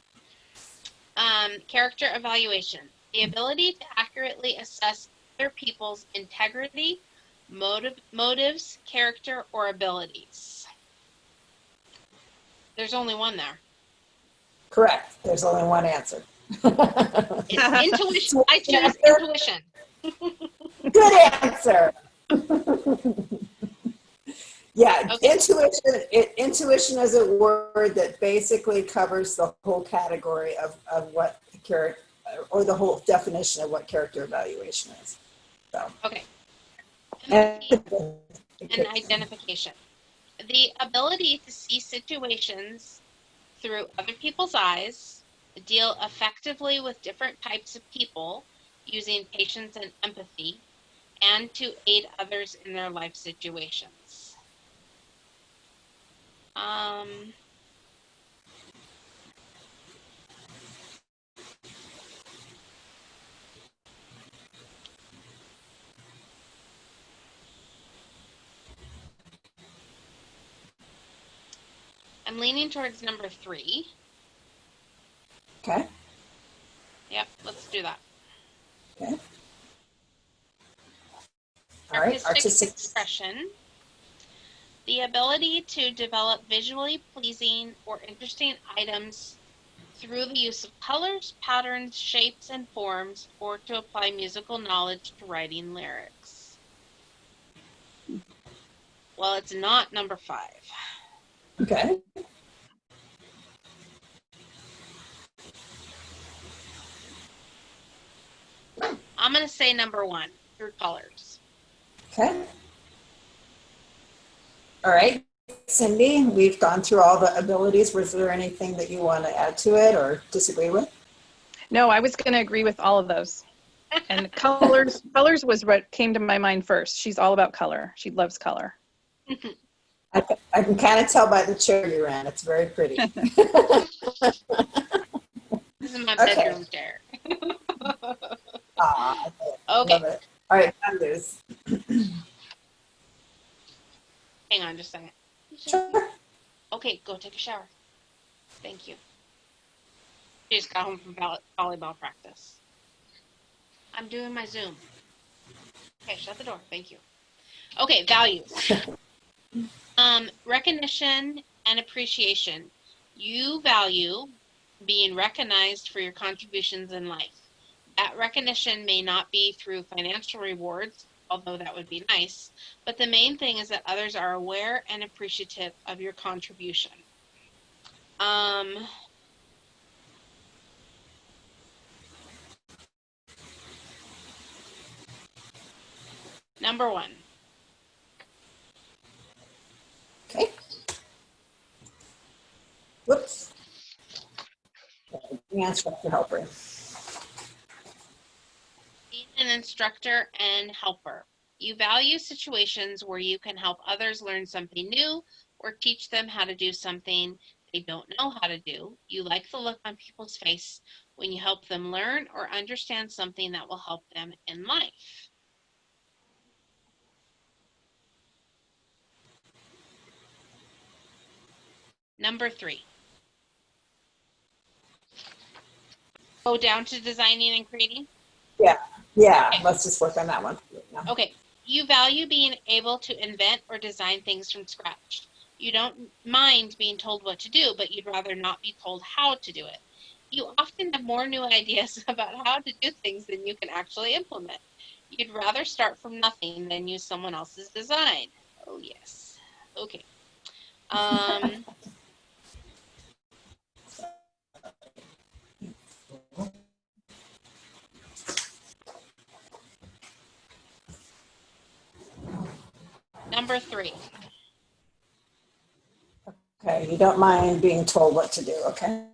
Speaker 3: Character evaluation. The ability to accurately assess other people's integrity, motives, character, or abilities. There's only one there.
Speaker 4: Correct. There's only one answer.
Speaker 3: It's intuition. I choose intuition.
Speaker 4: Good answer. Yeah,
Speaker 3: Okay.
Speaker 4: Intuition is a word that basically covers the whole category of what character, or the whole definition of what character evaluation is. So.
Speaker 3: Okay.
Speaker 4: And
Speaker 3: identification. The ability to see situations through other people's eyes, deal effectively with different types of people using patience and empathy, and to aid others in their life situations. I'm leaning towards number 3.
Speaker 4: Okay.
Speaker 3: Yep, let's do that.
Speaker 4: Okay. All right. Artistic
Speaker 3: expression. The ability to develop visually pleasing or interesting items through the use of colors, patterns, shapes, and forms, or to apply musical knowledge to writing lyrics. Well, it's not number 5.
Speaker 4: Okay.
Speaker 3: I'm going to say number 1, through colors.
Speaker 4: Okay. All right, Cindy, we've gone through all the abilities. Was there anything that you want to add to it or disagree with?
Speaker 2: No, I was going to agree with all of those. And colors was what came to my mind first. She's all about color. She loves color.
Speaker 4: I can kind of tell by the chair you're in. It's very pretty.
Speaker 3: This is my bedroom chair.
Speaker 4: Ah,
Speaker 3: Okay.
Speaker 4: love it. All right, values.
Speaker 3: Hang on just a second.
Speaker 4: Sure.
Speaker 3: Okay, go take a shower. Thank you. She just got home from volleyball practice. I'm doing my Zoom. Okay, shut the door. Thank you. Okay, values. Recognition and appreciation. You value being recognized for your contributions in life. That recognition may not be through financial rewards, although that would be nice, but the main thing is that others are aware and appreciative of your contribution. Number 1.
Speaker 4: Okay. Whoops. Instructor helper.
Speaker 3: Being an instructor and helper. You value situations where you can help others learn something new or teach them how to do something they don't know how to do. You like the look on people's face when you help them learn or understand something that will help them in life. Number 3. Go down to designing and creating.
Speaker 4: Yeah,
Speaker 3: Okay.
Speaker 4: let's just work on that one. Yeah.
Speaker 3: Okay, you value being able to invent or design things from scratch. You don't mind being told what to do, but you'd rather not be told how to do it. You often have more new ideas about how to do things than you can actually implement. You'd rather start from nothing than use someone else's design. Oh, yes. Okay. Number 3.
Speaker 4: Okay, you don't mind being told what to do, okay?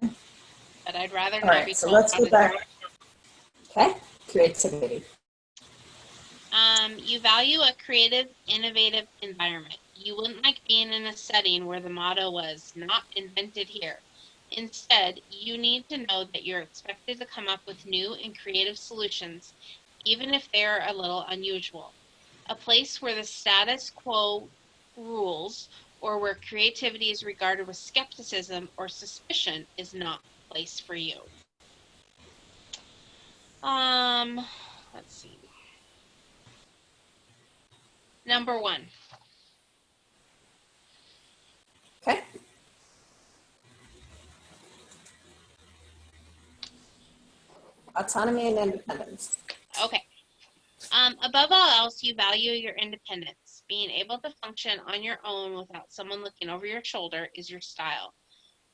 Speaker 3: But I'd rather
Speaker 4: All
Speaker 3: not
Speaker 4: right,
Speaker 3: be
Speaker 4: so
Speaker 3: told
Speaker 4: let's
Speaker 3: how
Speaker 4: go
Speaker 3: to
Speaker 4: back.
Speaker 3: do it.
Speaker 4: Okay, creativity.
Speaker 3: You value a creative, innovative environment. You wouldn't like being in a setting where the motto was not invented here. Instead, you need to know that you're expected to come up with new and creative solutions, even if they are a little unusual. A place where the status quo rules or where creativity is regarded with skepticism or suspicion is not the place for you. Let's see. Number 1.
Speaker 4: Okay. Autonomy and independence.
Speaker 3: Okay. Above all else, you value your independence. Being able to function on your own without someone looking over your shoulder is your style.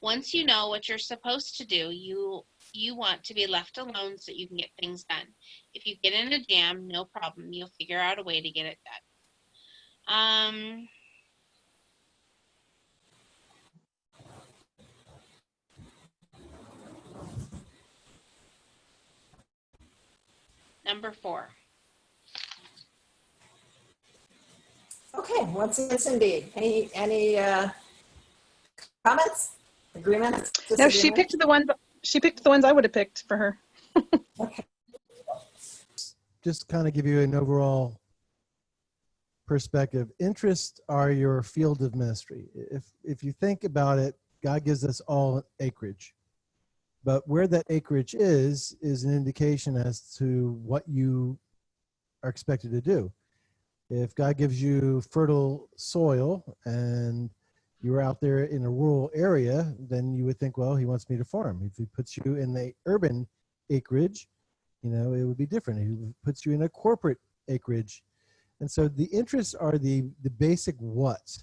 Speaker 3: Once you know what you're supposed to do, you want to be left alone so you can get things done. If you get in a jam, no problem. You'll figure out a way to get it done. Number 4.
Speaker 4: Okay, what's this indeed? Any comments, agreements?
Speaker 2: No, she
Speaker 4: disagreements?
Speaker 2: picked the ones I would have picked for her.
Speaker 4: Okay.
Speaker 1: Just kind of give you an overall perspective. Interests are your field of ministry. If you think about it, God gives us all acreage. But where that acreage is an indication as to what you are expected to do. If God gives you fertile soil and you're out there in a rural area, then you would think, well, he wants me to farm. If he puts you in the urban acreage, it would be different. If he puts you in a corporate acreage. And so the interests are the basic what.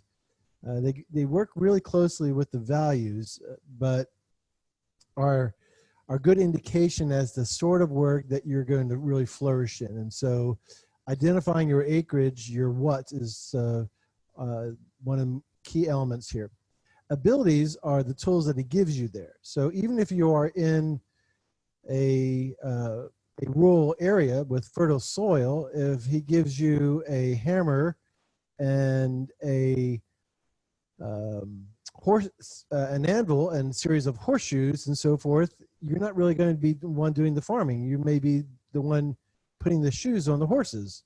Speaker 1: They work really closely with the values, but are good indication as the sort of work that you're going to really flourish in. And so identifying your acreage, your what, is one of the key elements here. Abilities are the tools that he gives you there. So even if you are in a rural area with fertile soil, if he gives you a hammer and a an anvil and a series of horseshoes and so forth, you're not really going to be the one doing the farming. You may be the one putting the shoes on the horses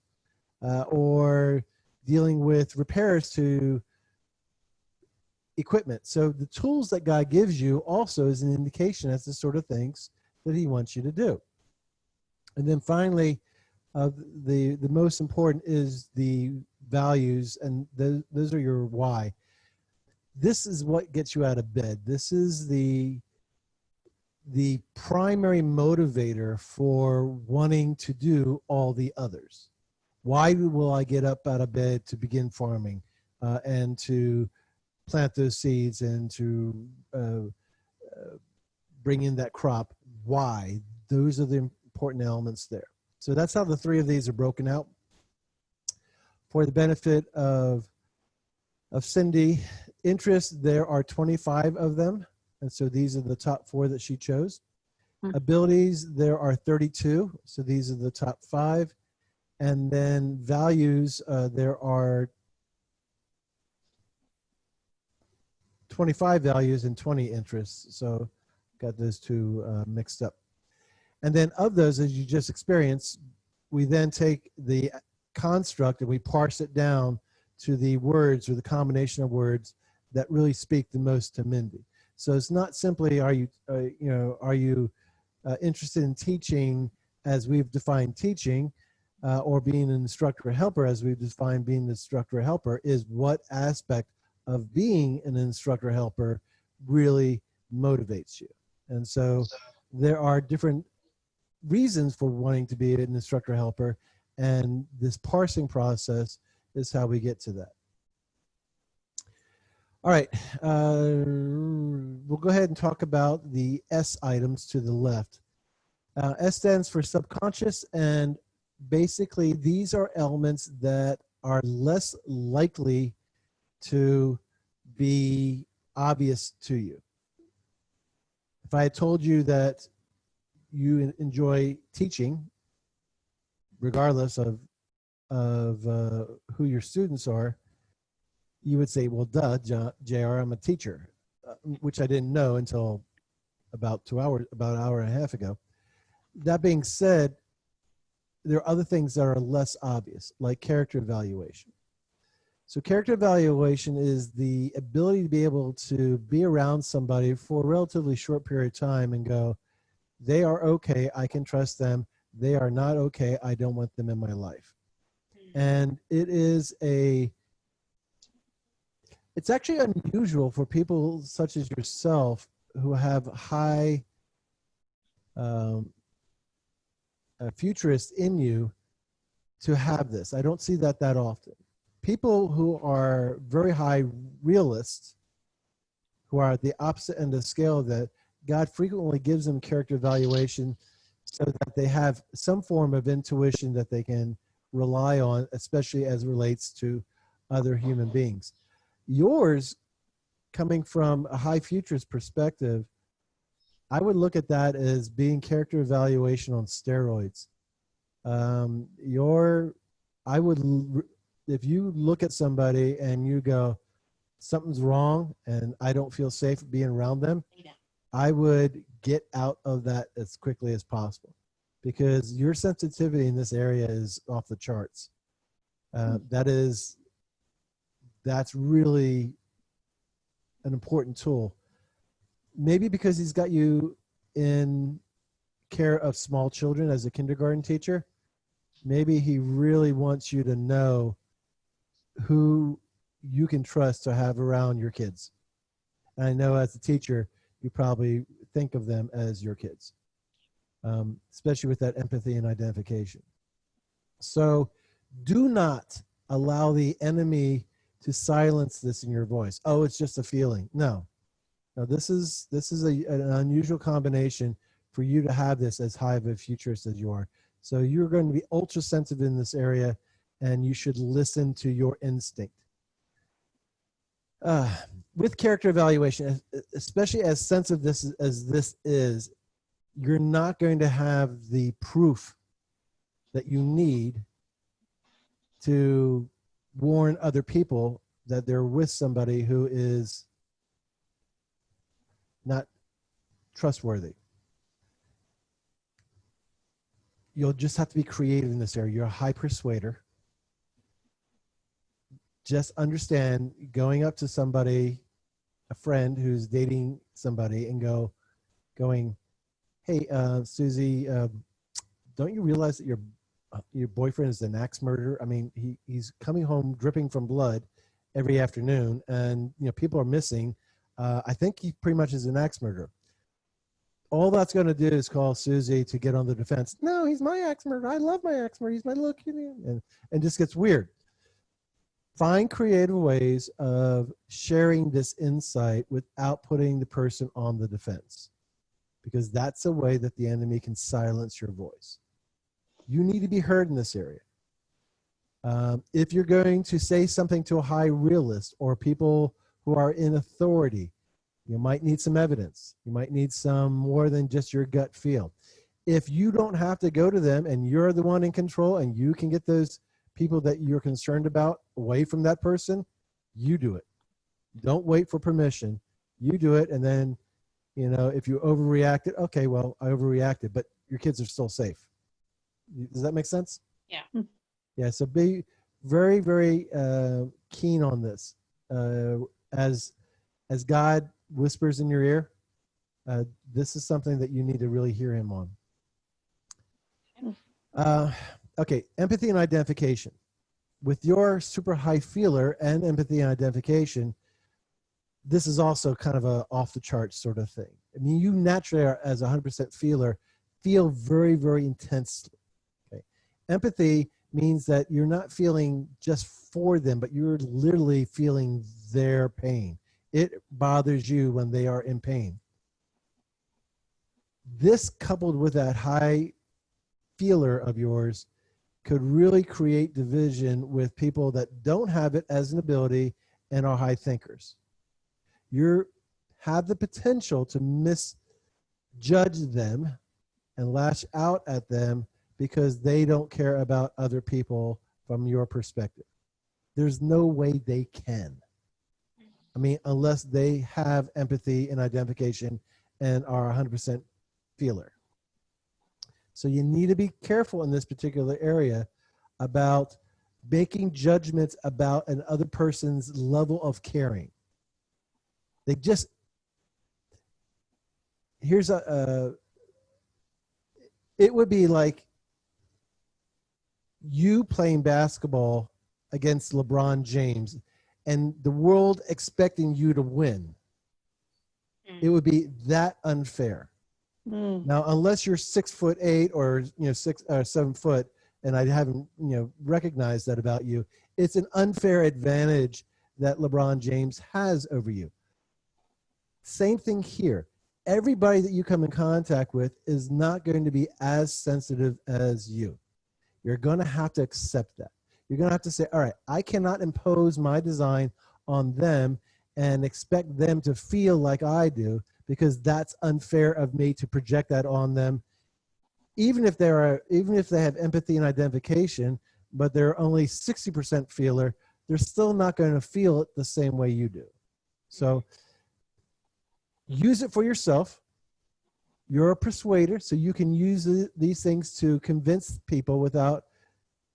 Speaker 1: or dealing with repairs to equipment. So the tools that God gives you also is an indication as the sort of things that he wants you to do. And then finally, the most important is the values, and those are your why. This is what gets you out of bed. This is the primary motivator for wanting to do all the others. Why will I get up out of bed to begin farming and to plant those seeds and to bring in that crop? Why? Those are the important elements there. So that's how the three of these are broken out. For the benefit of Cindy, interest, there are 25 of them. And so these are the top 4 that she chose. Abilities, there are 32. So these are the top 5. And then values, there are 25 values and 20 interests. So got those two mixed up. And then of those, as you just experienced, we then take the construct and we parse it down to the words or the combination of words that really speak the most to Mindy. So it's not simply are you interested in teaching as we've defined teaching, or being an instructor or helper as we've defined being an instructor or helper, is what aspect of being an instructor or helper really motivates you. And so there are different reasons for wanting to be an instructor or helper, and this parsing process is how we get to that. All right, we'll go ahead and talk about the S items to the left. S stands for subconscious, and basically these are elements that are less likely to be obvious to you. If I had told you that you enjoy teaching, regardless of who your students are, you would say, well, duh, JR, I'm a teacher, which I didn't know until about an hour and a half ago. That being said, there are other things that are less obvious, like character evaluation. So character evaluation is the ability to be able to be around somebody for a relatively short period of time and go, they are okay, I can trust them. They are not okay, I don't want them in my life. And it's actually unusual for people such as yourself who have high futurist in you to have this. I don't see that often. People who are very high realists, who are at the opposite end of the scale, that God frequently gives them character evaluation so that they have some form of intuition that they can rely on, especially as it relates to other human beings. Yours, coming from a high futurist perspective, I would look at that as being character evaluation on steroids. If you look at somebody and you go, something's wrong and I don't feel safe being around them, I would get out of that as quickly as possible, because your sensitivity in this area is off the charts. That's really an important tool. Maybe because he's got you in care of small children as a kindergarten teacher, maybe he really wants you to know who you can trust to have around your kids. And I know as a teacher, you probably think of them as your kids, especially with that empathy and identification. So do not allow the enemy to silence this in your voice. Oh, it's just a feeling. No, this is an unusual combination for you to have this as high of a futurist as you are. So you're going to be ultra sensitive in this area, and you should listen to your instinct. With character evaluation, especially as sensitive as this is, you're not going to have the proof that you need to warn other people that they're with somebody who is not trustworthy. You'll just have to be creative in this area. You're a high persuader. Just understand going up to somebody, a friend who's dating somebody, and going, hey, Susie, don't you realize that your boyfriend is an axe murderer? I mean, he's coming home dripping from blood every afternoon, and people are missing. I think he pretty much is an axe murderer. All that's going to do is call Susie to get on the defense. No, he's my axe murderer. I love my axe murderer. He's my little cutie, and just gets weird. Find creative ways of sharing this insight without putting the person on the defense, because that's a way that the enemy can silence your voice. You need to be heard in this area. If you're going to say something to a high realist or people who are in authority, you might need some evidence. You might need some more than just your gut feel. If you don't have to go to them and you're the one in control and you can get those people that you're concerned about away from that person, you do it. Don't wait for permission. You do it. And then, you know, if you overreacted, okay, well, I overreacted, but your kids are still safe. Does that make sense?
Speaker 3: Yeah.
Speaker 1: Yeah. So be very, very keen on this. As God whispers in your ear, this is something that you need to really hear him on. Okay, empathy and identification. With your super high feeler and empathy and identification, this is also kind of a off the charts sort of thing. I mean, you naturally are, as a 100% feeler, feel very, very intensely. Okay, empathy means that you're not feeling just for them, but you're literally feeling their pain. It bothers you when they are in pain. This, coupled with that high feeler of yours, could really create division with people that don't have it as an ability and are high thinkers. You have the potential to misjudge them and lash out at them because they don't care about other people from your perspective. There's no way they can. I mean, unless they have empathy and identification and are 100% feeler. So you need to be careful in this particular area about making judgments about an other person's level of caring. They just, here's it would be like you playing basketball against LeBron James and the world expecting you to win. It would be that unfair. Now, unless you're 6'8" or 6 or 7 foot, and I haven't recognized that about you, it's an unfair advantage that LeBron James has over you. Same thing here. Everybody that you come in contact with is not going to be as sensitive as you. You're going to have to accept that. You're going to have to say, all right, I cannot impose my design on them and expect them to feel like I do, because that's unfair of me to project that on them. Even if they have empathy and identification, but they're only 60% feeler, they're still not going to feel it the same way you do. So use it for yourself. You're a persuader, so you can use these things to convince people without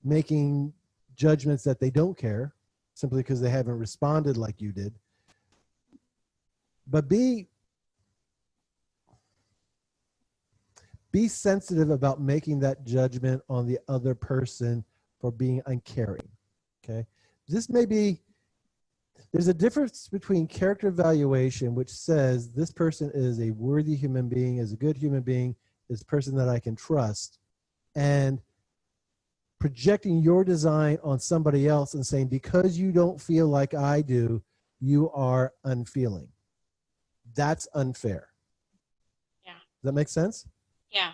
Speaker 1: making judgments that they don't care, simply because they haven't responded like you did. But be sensitive about making that judgment on the other person for being uncaring. Okay, this may be, there's a difference between character evaluation, which says this person is a worthy human being, is a good human being, is a person that I can trust, and projecting your design on somebody else and saying, because you don't feel like I do, you are unfeeling. That's unfair.
Speaker 3: Yeah.
Speaker 1: Does that make sense?
Speaker 3: Yeah.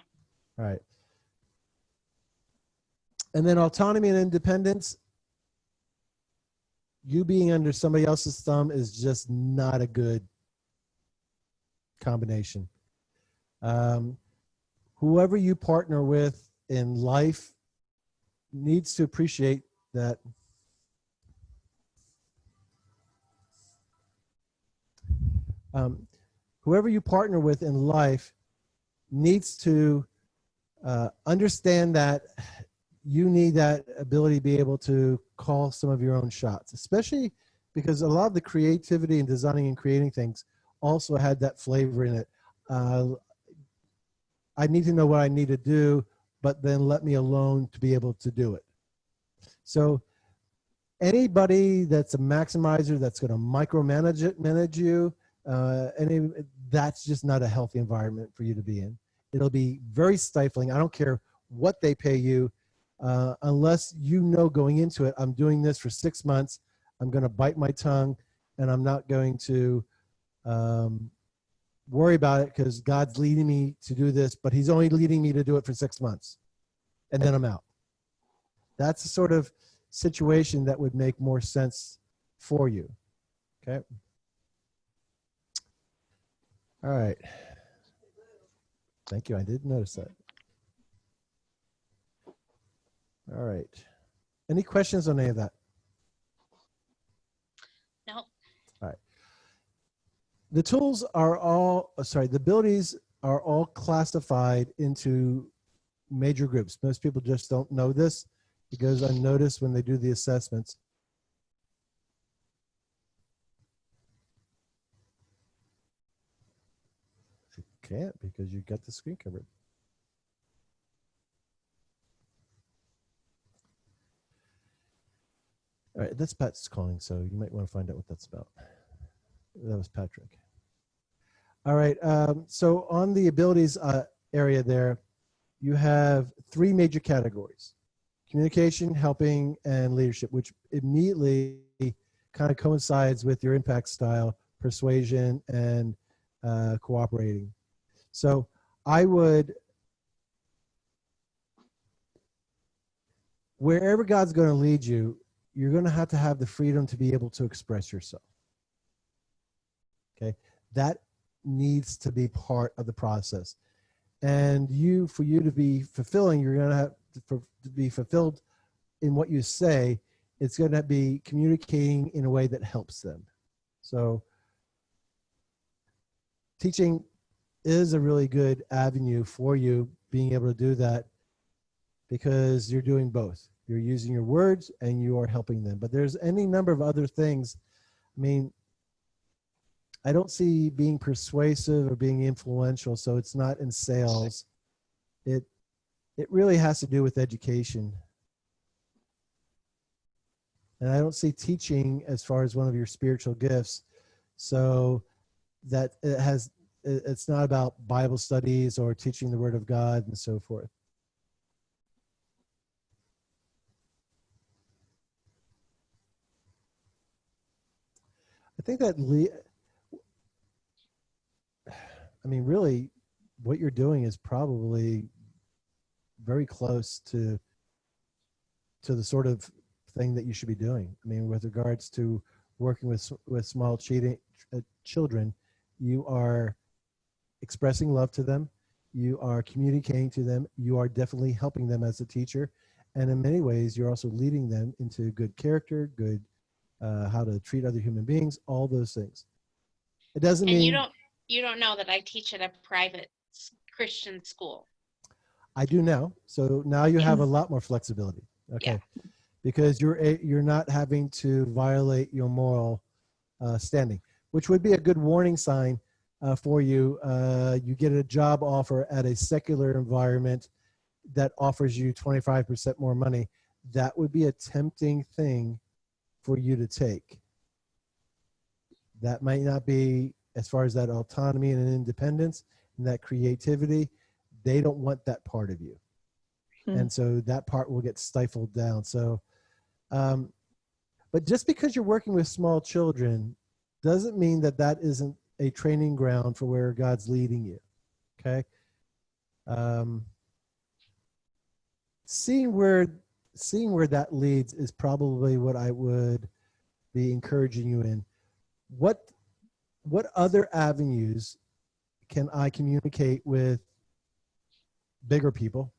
Speaker 1: All right. And then autonomy and independence. You being under somebody else's thumb is just not a good combination. Whoever you partner with in life needs to appreciate that whoever you partner with in life needs to understand that you need that ability to be able to call some of your own shots, especially because a lot of the creativity and designing and creating things also had that flavor in it. I need to know what I need to do, but then let me alone to be able to do it. So anybody that's a maximizer, that's going to manage you, that's just not a healthy environment for you to be in. It'll be very stifling. I don't care what they pay you, unless you know going into it, I'm doing this for 6 months, I'm going to bite my tongue, and I'm not going to worry about it because God's leading me to do this, but he's only leading me to do it for 6 months, and then I'm out. That's the sort of situation that would make more sense for you. Okay. All right. Thank you. I did notice that. All right. Any questions on any of that?
Speaker 3: No.
Speaker 1: All right. The tools are all, the abilities are all classified into major groups. Most people just don't know this. It goes unnoticed when they do the assessments. You can't because you got the screen covered. All right, that's Pat's calling, so you might want to find out what that's about. That was Patrick. All right, so on the abilities area there, you have three major categories: communication, helping, and leadership, which immediately kind of coincides with your impact style, persuasion, and cooperating. So I would, wherever God's going to lead you, you're going to have the freedom to be able to express yourself. Okay, that needs to be part of the process. And for you to be fulfilling, you're going to have to be fulfilled in what you say. It's going to be communicating in a way that helps them. So teaching is a really good avenue for you being able to do that, because you're doing both. You're using your words and you are helping them. But there's any number of other things. I mean, I don't see being persuasive or being influential, so it's not in sales. It really has to do with education. And I don't see teaching as far as one of your spiritual gifts. So that it's not about Bible studies or teaching the Word of God and so forth. I think that, really, what you're doing is probably very close to the sort of thing that you should be doing. I mean, with regards to working with small children, you are expressing love to them, you are communicating to them, you are definitely helping them as a teacher, and in many ways, you're also leading them into good character, good how to treat other human beings, all those things. It doesn't mean
Speaker 3: you don't know that I teach at a private Christian school.
Speaker 1: I do now. So now you have a lot more flexibility. Okay. Yeah. Because you're not having to violate your moral standing, which would be a good warning sign for you. You get a job offer at a secular environment that offers you 25% more money. That would be a tempting thing for you to take. That might not be, as far as that autonomy and independence and that creativity, they don't want that part of you. And so that part will get stifled down. So, but just because you're working with small children doesn't mean that that isn't a training ground for where God's leading you. Okay. Seeing where that leads is probably what I would be encouraging you in. What other avenues can I communicate with bigger people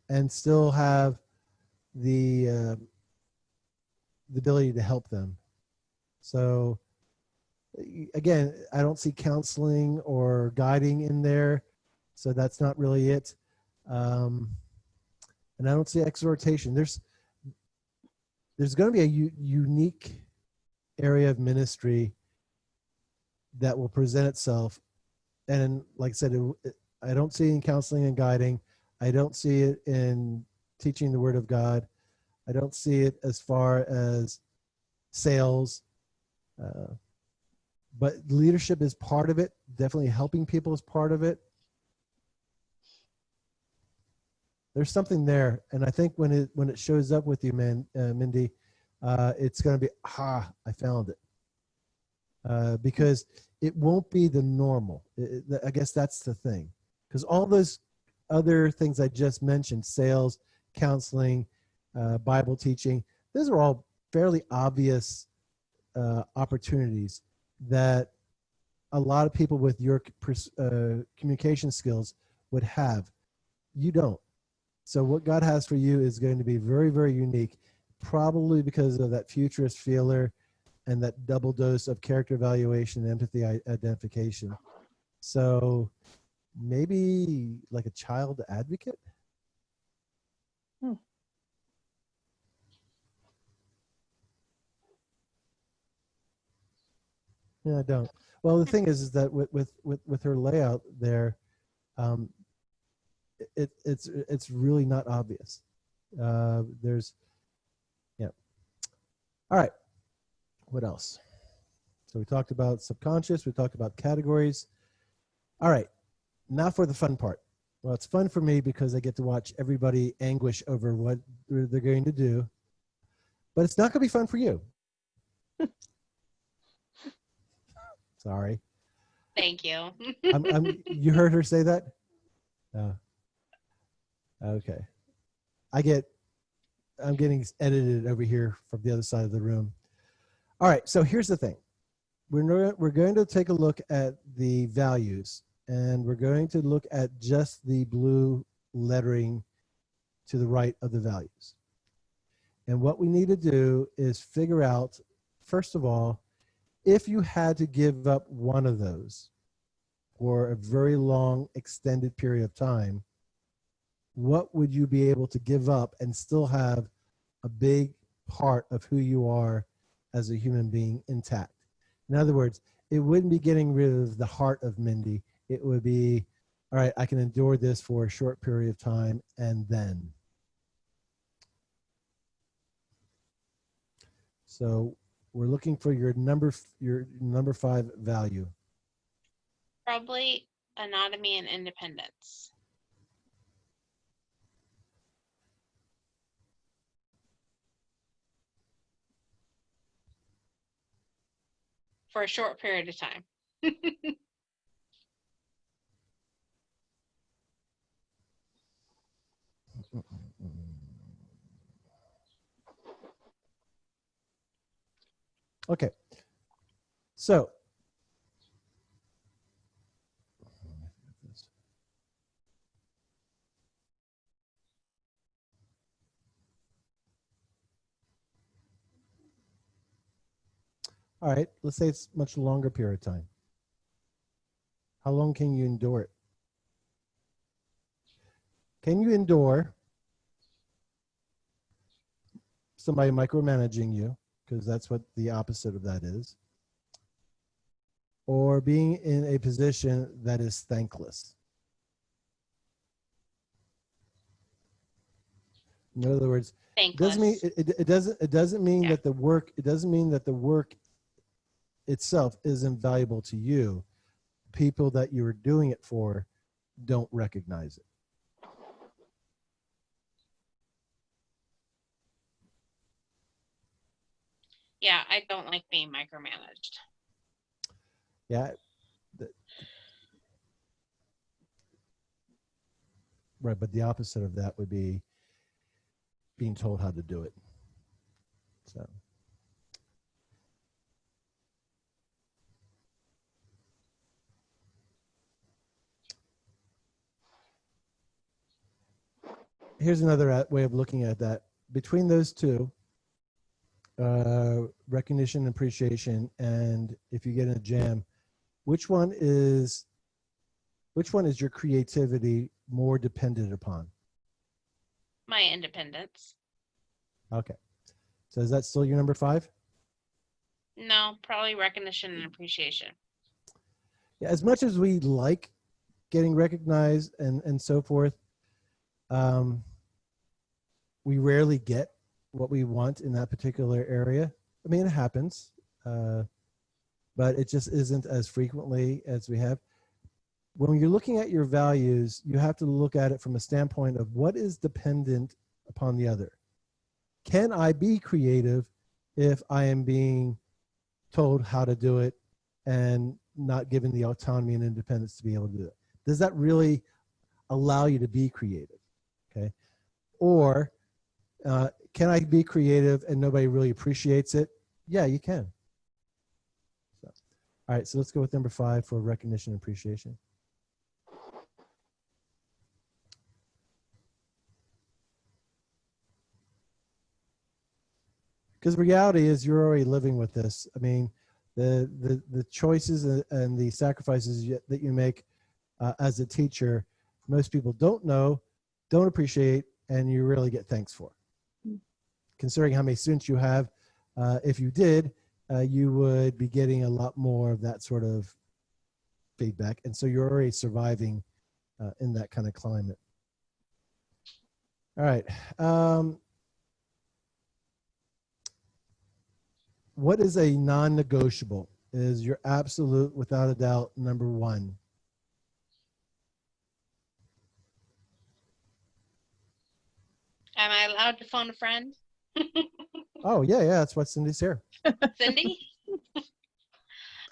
Speaker 1: and still have the ability to help them? So again, I don't see counseling or guiding in there, so that's not really it. And I don't see exhortation. There's going to be a unique area of ministry that will present itself. And like I said, I don't see it in counseling and guiding. I don't see it in teaching the Word of God. I don't see it as far as sales. But leadership is part of it. Definitely helping people is part of it. There's something there. And I think when it shows up with you, Mindy, it's going to be, I found it. Because it won't be the normal. I guess that's the thing. Because all those other things I just mentioned, sales, counseling, Bible teaching, those are all fairly obvious opportunities that a lot of people with your communication skills would have. You don't. So what God has for you is going to be very, very unique, probably because of that futurist feeler and that double dose of character evaluation and empathy identification. So maybe like a child advocate? Yeah, I don't. Well, the thing is that with her layout there, um, it's really not obvious. There's, yeah. All right. What else? So we talked about subconscious. We talked about categories. All right. Now for the fun part. Well, it's fun for me because I get to watch everybody anguish over what they're going to do. But it's not going to be fun for you. Sorry.
Speaker 3: Thank you.
Speaker 1: You heard her say that? Okay. I'm getting edited over here from the other side of the room. All right. So here's the thing. We're going to take a look at the values, and we're going to look at just the blue lettering to the right of the values. And what we need to do is figure out, first of all, if you had to give up one of those for a very long extended period of time, what would you be able to give up and still have a big part of who you are as a human being intact? In other words, it wouldn't be getting rid of the heart of Mindy. It would be, all right, I can endure this for a short period of time and then. So we're looking for your number 5 value.
Speaker 3: Probably autonomy and independence. For a short period of time.
Speaker 1: Okay. So all right, let's say it's much longer period of time. How long can you endure it? Can you endure somebody micromanaging you, because that's what the opposite of that is, or being in a position that is thankless? In other words,
Speaker 3: Thankless.
Speaker 1: it doesn't mean that the work itself isn't valuable to you. People that you're doing it for don't recognize it.
Speaker 3: Yeah, I don't like being micromanaged.
Speaker 1: Yeah. Right, but the opposite of that would be being told how to do it. So here's another way of looking at that. Between those two, recognition and appreciation, and if you get in a jam, which one is your creativity more dependent upon?
Speaker 3: My independence.
Speaker 1: Okay. So is that still your number 5?
Speaker 3: No, probably recognition and appreciation.
Speaker 1: Yeah, as much as we like getting recognized and so forth, we rarely get what we want in that particular area. I mean, it happens, but it just isn't as frequently as we have. When you're looking at your values, you have to look at it from a standpoint of what is dependent upon the other. Can I be creative if I am being told how to do it and not given the autonomy and independence to be able to do it? Does that really allow you to be creative? Okay. Or can I be creative and nobody really appreciates it? Yeah, you can. So, all right, so let's go with number 5 for recognition and appreciation. Because the reality is you're already living with this. I mean, the choices and the sacrifices that you make as a teacher, most people don't know, don't appreciate, and you really get thanks for. Considering how many students you have, if you did, you would be getting a lot more of that sort of feedback. And so you're already surviving in that kind of climate. All right. What is a non-negotiable? Is your absolute, without a doubt, number one?
Speaker 3: Am I allowed to phone a friend?
Speaker 1: Oh, yeah, that's what Cindy's here.
Speaker 3: Cindy?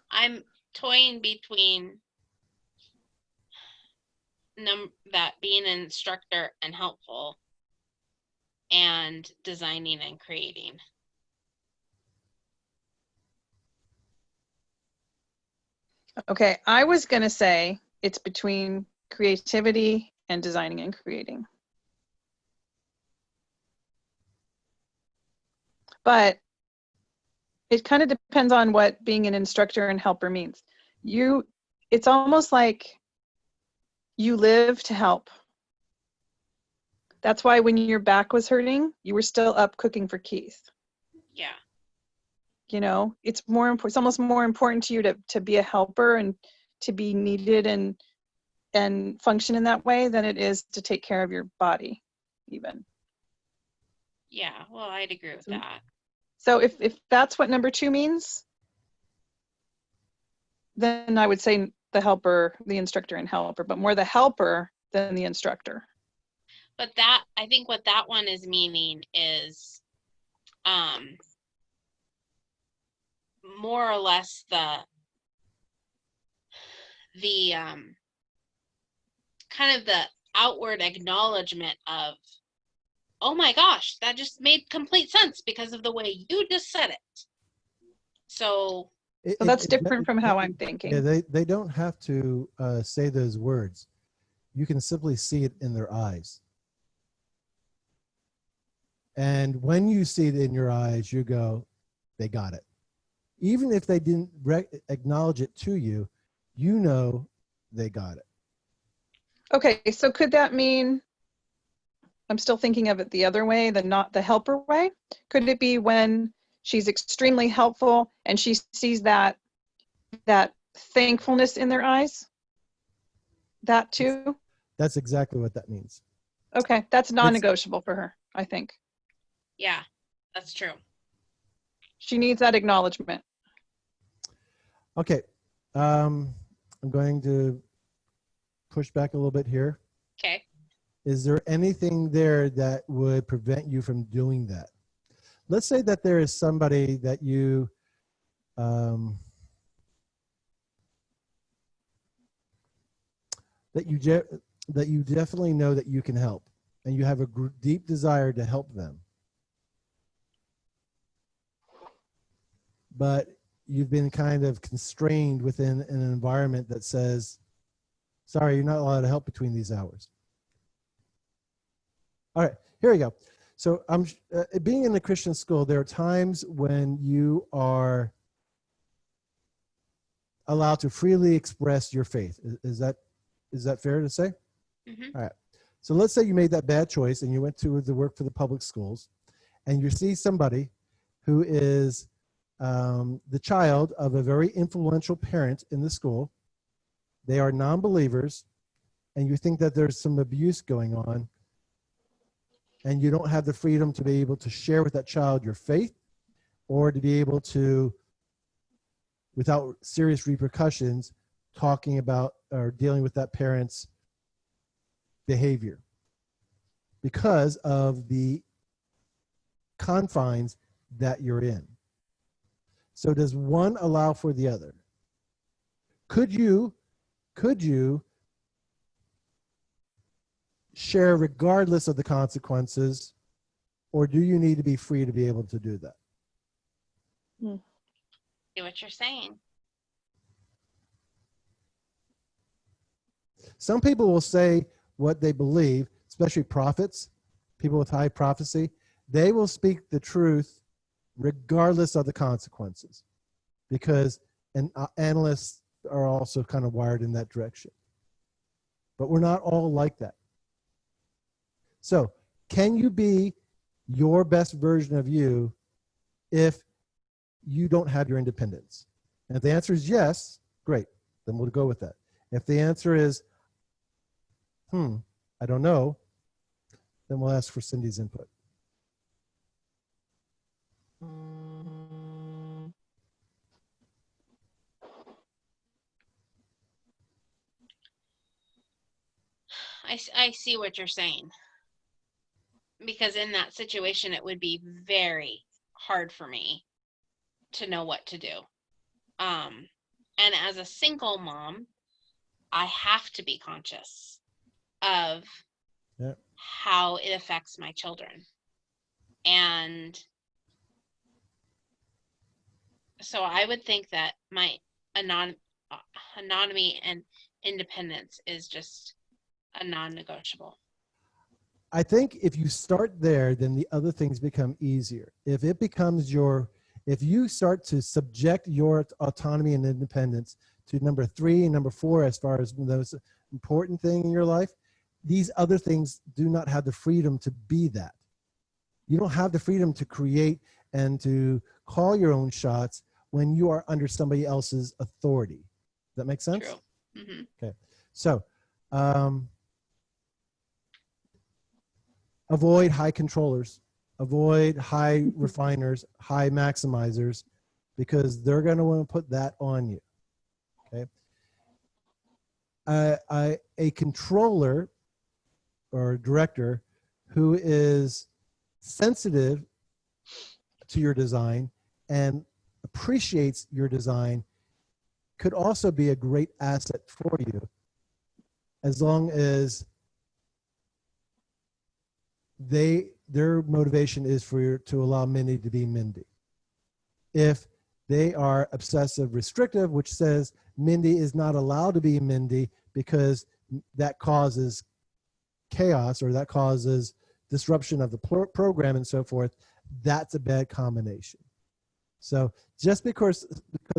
Speaker 3: I'm toying between that being an instructor and helpful and designing and creating.
Speaker 2: Okay, I was going to say it's between creativity and designing and creating. But it kind of depends on what being an instructor and helper means. It's almost like you live to help. That's why when your back was hurting, you were still up cooking for Keith.
Speaker 3: Yeah.
Speaker 2: You know, it's more important. It's almost more important to you to be a helper and to be needed and function in that way than it is to take care of your body, even.
Speaker 3: Yeah, well, I'd agree with that.
Speaker 2: So if that's what number 2 means, then I would say the helper, the instructor and helper, but more the helper than the instructor.
Speaker 3: But that, I think what that one is meaning is more or less the kind of the outward acknowledgement of, oh my gosh, that just made complete sense because of the way you just said it. So
Speaker 2: that's different from how I'm thinking.
Speaker 1: Yeah, they don't have to say those words. You can simply see it in their eyes. And when you see it in your eyes, you go, they got it. Even if they didn't acknowledge it to you, you know they got it.
Speaker 2: Okay, so could that mean, I'm still thinking of it the other way, not the helper way? Could it be when she's extremely helpful and she sees that thankfulness in their eyes? That too?
Speaker 1: That's exactly what that means.
Speaker 2: Okay, that's non-negotiable for her, I think.
Speaker 3: Yeah, that's true.
Speaker 2: She needs that acknowledgement.
Speaker 1: Okay, I'm going to push back a little bit here.
Speaker 3: Okay.
Speaker 1: Is there anything there that would prevent you from doing that? Let's say that there is somebody that you that you definitely know that you can help, and you have a deep desire to help them, but you've been kind of constrained within an environment that says, sorry, you're not allowed to help between these hours. All right, here we go. So being in a Christian school, there are times when you are allowed to freely express your faith. Is that fair to say?
Speaker 3: Mm-hmm.
Speaker 1: All right. So let's say you made that bad choice and you went to the work for the public schools, and you see somebody who is the child of a very influential parent in the school. They are non-believers, and you think that there's some abuse going on, and you don't have the freedom to be able to share with that child your faith, or to be able to, without serious repercussions, talking about or dealing with that parent's behavior because of the confines that you're in. So does one allow for the other? Could you share regardless of the consequences, or do you need to be free to be able to do that?
Speaker 3: See what you're saying.
Speaker 1: Some people will say what they believe, especially prophets, people with high prophecy. They will speak the truth regardless of the consequences, because analysts are also kind of wired in that direction. But we're not all like that. So can you be your best version of you if you don't have your independence? And if the answer is yes, great, then we'll go with that. If the answer is, I don't know, then we'll ask for Cindy's input.
Speaker 3: I see what you're saying. Because in that situation, it would be very hard for me to know what to do. And as a single mom, I have to be conscious of how it affects my children. And so I would think that my autonomy and independence is just a non-negotiable.
Speaker 1: I think if you start there, then the other things become easier. If it becomes if you start to subject your autonomy and independence to number 3 and number 4, as far as the most important thing in your life, these other things do not have the freedom to be that. You don't have the freedom to create and to call your own shots when you are under somebody else's authority. Does that make sense?
Speaker 3: True. Mm-hmm.
Speaker 1: Okay. So, avoid high controllers, avoid high refiners, high maximizers, because they're going to want to put that on you. Okay. A controller or director who is sensitive to your design and appreciates your design could also be a great asset for you, as long as their motivation is to allow Mindy to be Mindy. If they are obsessive restrictive, which says Mindy is not allowed to be Mindy because that causes chaos or that causes disruption of the program and so forth, that's a bad combination. So just because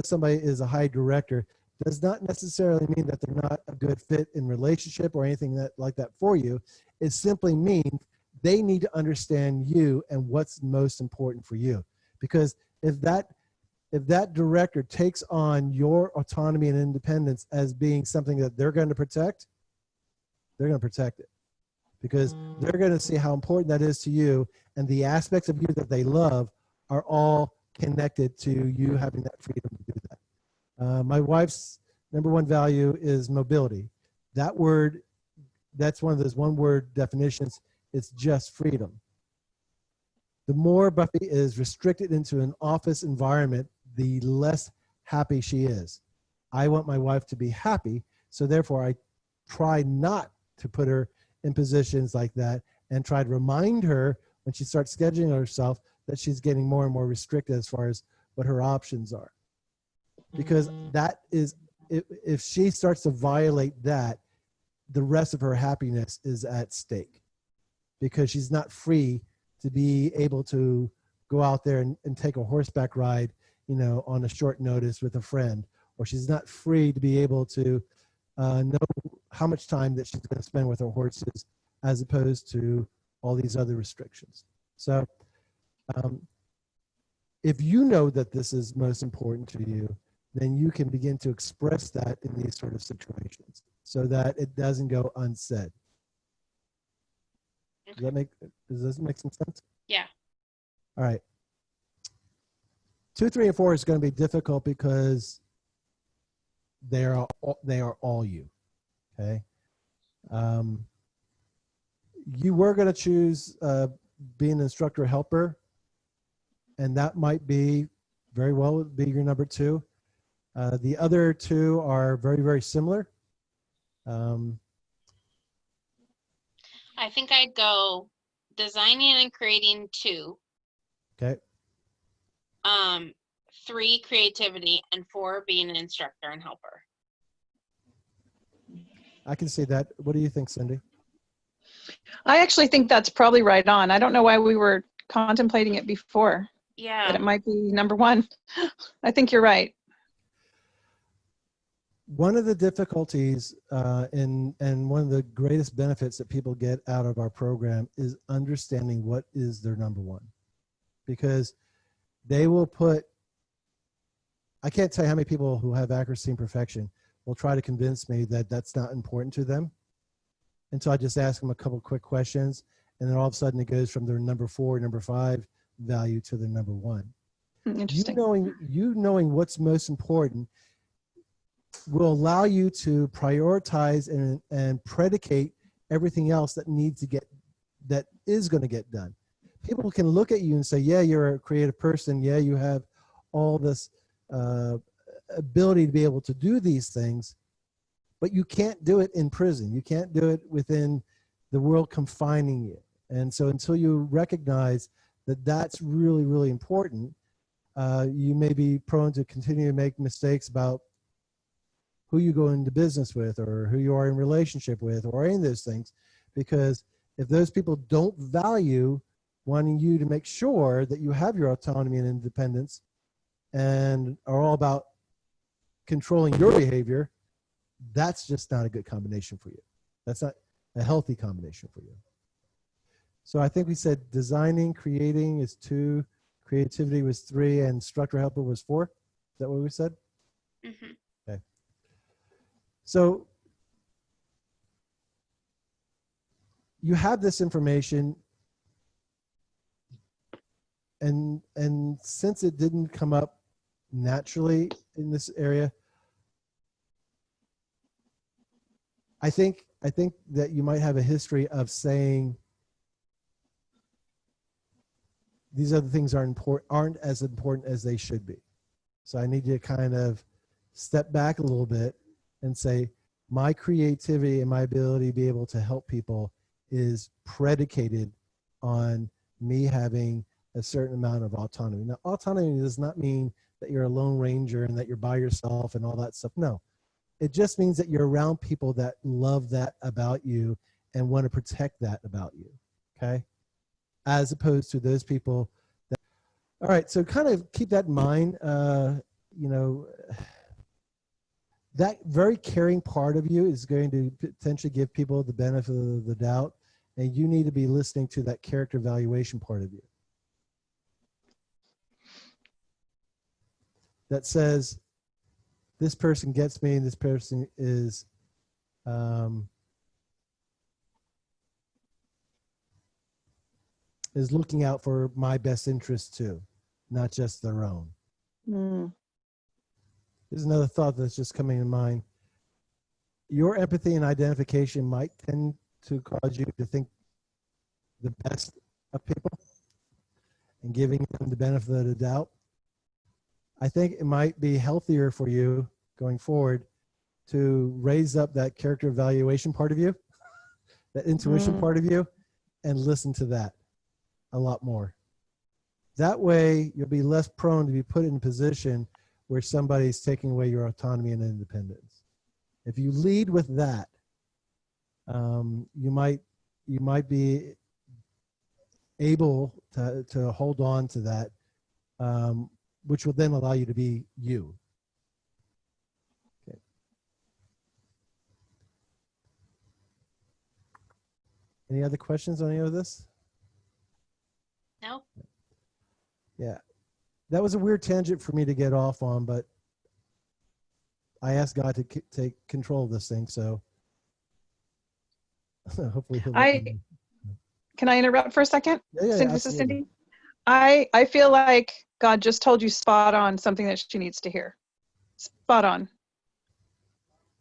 Speaker 1: somebody is a high director does not necessarily mean that they're not a good fit in relationship or anything like that for you. It simply means they need to understand you and what's most important for you. Because if that director takes on your autonomy and independence as being something that they're going to protect, they're going to protect it. Because they're going to see how important that is to you, and the aspects of you that they love are all connected to you having that freedom to do that. My wife's number 1 value is mobility. That word, that's one of those one-word definitions. It's just freedom. The more Buffy is restricted into an office environment, the less happy she is. I want my wife to be happy, so therefore I try not to put her in positions like that and try to remind her when she starts scheduling herself that she's getting more and more restricted as far as what her options are. Because that is, if she starts to violate that, the rest of her happiness is at stake, because she's not free to be able to go out there and take a horseback ride, on a short notice with a friend, or she's not free to be able to know how much time that she's going to spend with her horses, as opposed to all these other restrictions. So if you know that this is most important to you, then you can begin to express that in these sort of situations so that it doesn't go unsaid.
Speaker 3: Okay.
Speaker 1: Does this make some sense?
Speaker 3: Yeah.
Speaker 1: All right. 2, 3, and 4 is going to be difficult because they are all you. Okay. You were going to choose being an instructor helper, and that might be very well be your number 2. The other 2 are very, very similar.
Speaker 3: I think I'd go designing and creating 2.
Speaker 1: Okay.
Speaker 3: 3, creativity, and 4, being an instructor and helper.
Speaker 1: I can see that. What do you think, Cindy?
Speaker 2: I actually think that's probably right on. I don't know why we were contemplating it before.
Speaker 3: Yeah.
Speaker 2: that it might be number one. I think you're right.
Speaker 1: One of the difficulties and one of the greatest benefits that people get out of our program is understanding what is their number one. Because they will put, I can't tell you how many people who have accuracy and perfection will try to convince me that that's not important to them. And so I just ask them a couple quick questions, and then all of a sudden it goes from their number 4, number 5 value to their number 1.
Speaker 2: Interesting.
Speaker 1: You knowing what's most important will allow you to prioritize and predicate everything else that is going to get done. People can look at you and say, yeah, you're a creative person. Yeah, you have all this ability to be able to do these things, but you can't do it in prison. You can't do it within the world confining you. And so until you recognize that that's really, really important, you may be prone to continue to make mistakes about who you go into business with or who you are in relationship with or any of those things. Because if those people don't value wanting you to make sure that you have your autonomy and independence and are all about controlling your behavior, that's just not a good combination for you. That's not a healthy combination for you. So I think we said designing, creating is 2, creativity was 3, and structure helper was 4. Is that what we said?
Speaker 3: Mm-hmm.
Speaker 1: Okay. So you have this information, and since it didn't come up naturally in this area, I think that you might have a history of saying these other things aren't as important as they should be. So I need you to kind of step back a little bit and say, my creativity and my ability to be able to help people is predicated on me having a certain amount of autonomy. Now, autonomy does not mean that you're a lone ranger and that you're by yourself and all that stuff. No, it just means that you're around people that love that about you and want to protect that about you, okay? As opposed to those people that, all right, so kind of keep that in mind. You know, that very caring part of you is going to potentially give people the benefit of the doubt, and you need to be listening to that character evaluation part of you that says, this person gets me and this person is looking out for my best interest too, not just their own. Here's another thought that's just coming to mind. Your empathy and identification might tend to cause you to think the best of people and giving them the benefit of the doubt. I think it might be healthier for you going forward to raise up that character evaluation part of you, that intuition part of you, and listen to that a lot more. That way, you'll be less prone to be put in a position where somebody's taking away your autonomy and independence. If you lead with that, you might be able to hold on to that, which will then allow you to be you. Okay. Any other questions on any of this?
Speaker 3: No.
Speaker 1: Yeah, that was a weird tangent for me to get off on, but I asked God to take control of this thing, so hopefully he'll let me.
Speaker 2: Can I interrupt for a second?
Speaker 1: Yeah,
Speaker 2: Cindy, this is Cindy. I feel like God just told you spot on something that she needs to hear. Spot on.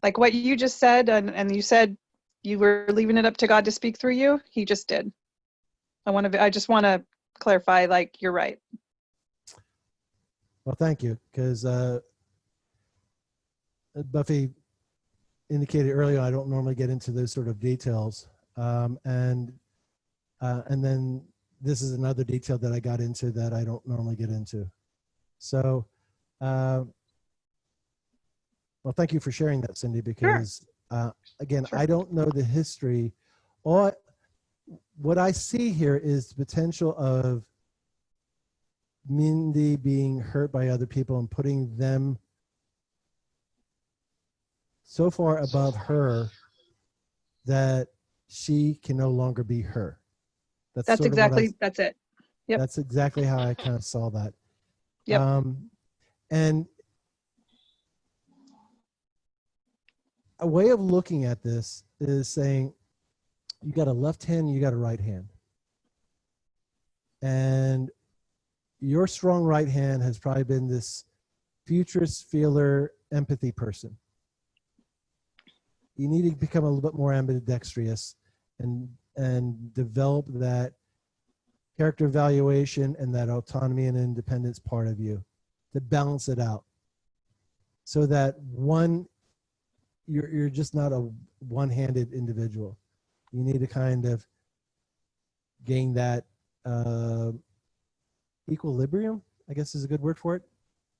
Speaker 2: Like what you just said, and you said you were leaving it up to God to speak through you. He just did. I just want to clarify, like, you're right.
Speaker 1: Well, thank you, because Buffy indicated earlier I don't normally get into those sort of details, and then this is another detail that I got into that I don't normally get into. So, well, thank you for sharing that, Cindy, because again, I don't know the history. What I see here is the potential of Mindy being hurt by other people and putting them so far above her that she can no longer be her. That's
Speaker 2: That's
Speaker 1: sort of what
Speaker 2: exactly, that's it. Yep.
Speaker 1: that's exactly how I kind of saw that.
Speaker 2: Yep.
Speaker 1: And a way of looking at this is saying, you got a left hand, you got a right hand. And your strong right hand has probably been this futurist, feeler, empathy person. You need to become a little bit more ambidextrous and develop that character evaluation and that autonomy and independence part of you to balance it out, so that you're just not a one-handed individual. You need to kind of gain that equilibrium, I guess is a good word for it,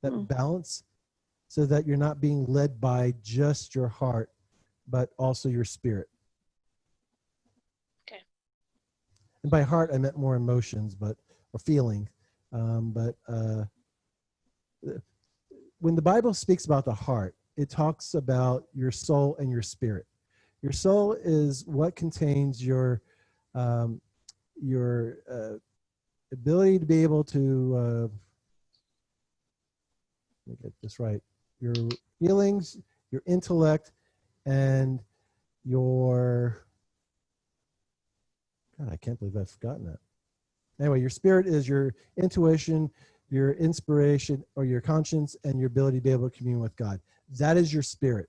Speaker 1: that balance, so that you're not being led by just your heart, but also your spirit.
Speaker 3: Okay.
Speaker 1: And by heart, I meant more emotions, or feeling. When the Bible speaks about the heart, it talks about your soul and your spirit. Your soul is what contains your ability to be able to, let me get this right, your feelings, your intellect, and your, God, I can't believe I've forgotten that. Anyway, your spirit is your intuition, your inspiration, or your conscience, and your ability to be able to commune with God. That is your spirit.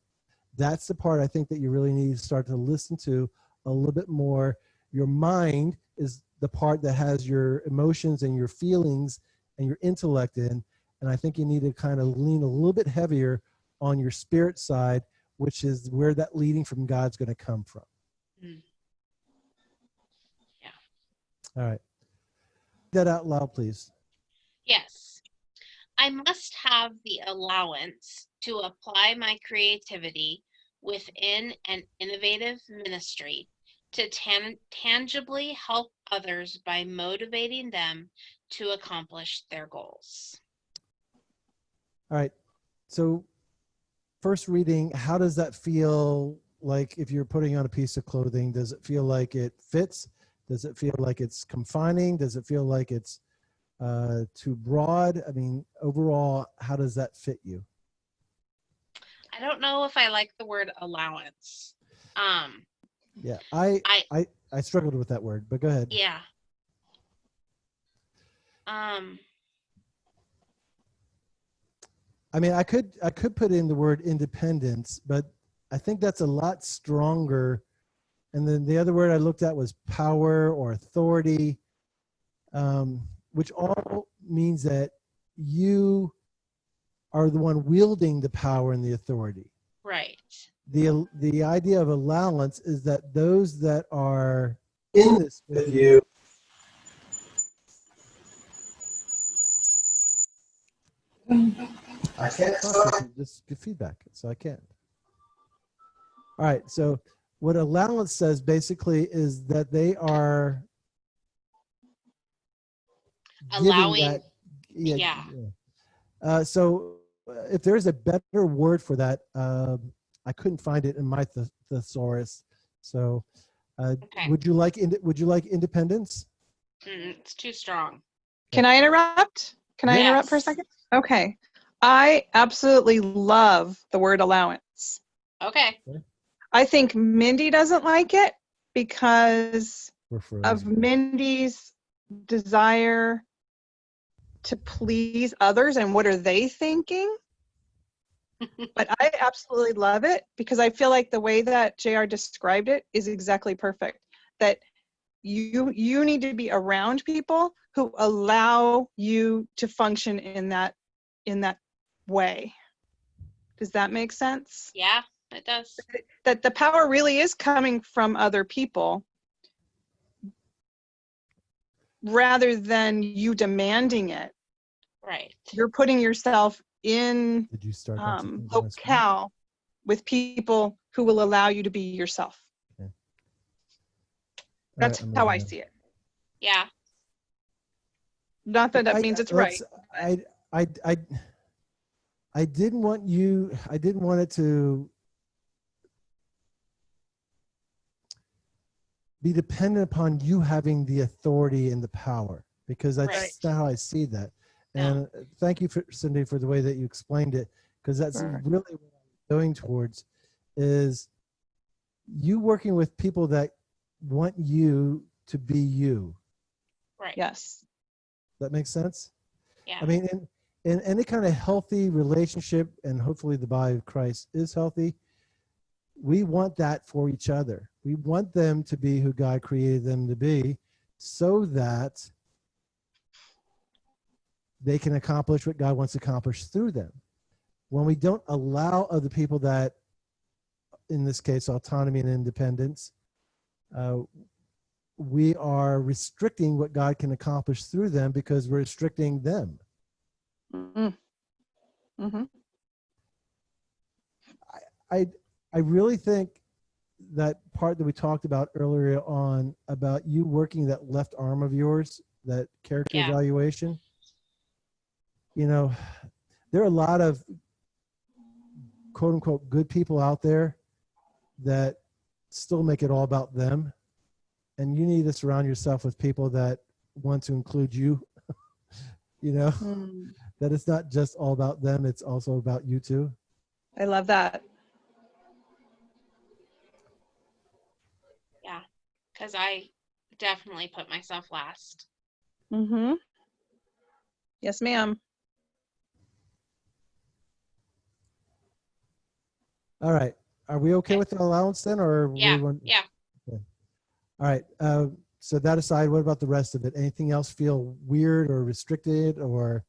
Speaker 1: That's the part I think that you really need to start to listen to a little bit more. Your mind is the part that has your emotions and your feelings and your intellect in. And I think you need to kind of lean a little bit heavier on your spirit side, which is where that leading from God's going to come from.
Speaker 3: Mm. Yeah.
Speaker 1: All right. That out loud, please.
Speaker 3: Yes. I must have the allowance to apply my creativity within an innovative ministry to tangibly help others by motivating them to accomplish their goals.
Speaker 1: All right. So first reading, how does that feel like if you're putting on a piece of clothing? Does it feel like it fits? Does it feel like it's confining? Does it feel like it's too broad? I mean, overall, how does that fit you?
Speaker 3: I don't know if I like the word allowance.
Speaker 1: Yeah, I struggled with that word, but go ahead.
Speaker 3: Yeah.
Speaker 1: I mean, I could put in the word independence, but I think that's a lot stronger. And then the other word I looked at was power or authority, which all means that you are the one wielding the power and the authority.
Speaker 3: Right.
Speaker 1: The idea of allowance is that those that are in this with you I can't talk, just give feedback, so I can't. All right, so what allowance says basically is that they are
Speaker 3: Allowing.
Speaker 1: That, yeah. So if there's a better word for that, I couldn't find it in my thesaurus. So
Speaker 3: Okay.
Speaker 1: would you like independence?
Speaker 3: It's too strong.
Speaker 2: Can I interrupt? Can I interrupt for a second? Okay. I absolutely love the word allowance.
Speaker 3: Okay.
Speaker 2: I think Mindy doesn't like it because of Mindy's desire to please others and what are they thinking. But I absolutely love it because I feel like the way that JR described it is exactly perfect. That you need to be around people who allow you to function in that way. Does that make sense?
Speaker 3: Yeah, it does.
Speaker 2: That the power really is coming from other people rather than you demanding it.
Speaker 3: Right.
Speaker 2: You're putting yourself in
Speaker 1: Did you start
Speaker 2: locale with people who will allow you to be yourself.
Speaker 1: Okay.
Speaker 2: That's how I see it.
Speaker 3: Yeah.
Speaker 2: Not that that means it's right.
Speaker 1: I didn't want it to be dependent upon you having the authority and the power, because that's
Speaker 3: Right.
Speaker 1: not how I see that.
Speaker 3: No.
Speaker 1: And thank you, Cindy, for the way that you explained it, because that's
Speaker 2: Sure.
Speaker 1: really what I'm going towards, is you working with people that want you to be you.
Speaker 3: Right.
Speaker 2: Yes.
Speaker 1: That makes sense?
Speaker 3: Yeah.
Speaker 1: I mean, in any kind of healthy relationship, and hopefully the body of Christ is healthy, we want that for each other. We want them to be who God created them to be, so that they can accomplish what God wants to accomplish through them. When we don't allow other people that, in this case, autonomy and independence, we are restricting what God can accomplish through them, because we're restricting them.
Speaker 2: Mm-hmm.
Speaker 1: I really think that part that we talked about earlier on, about you working that left arm of yours, that character
Speaker 3: Yeah.
Speaker 1: evaluation, you know, there are a lot of quote unquote good people out there that still make it all about them. And you need to surround yourself with people that want to include you, you know, that it's not just all about them, it's also about you too.
Speaker 2: I love that.
Speaker 3: Yeah. Because I definitely put myself last.
Speaker 2: Mm-hmm. Yes, ma'am.
Speaker 1: All right. Are we okay with the allowance then, or
Speaker 3: Yeah.
Speaker 1: we want?
Speaker 3: Yeah.
Speaker 1: Okay. All right. So that aside, what about the rest of it? Anything else feel weird or restricted or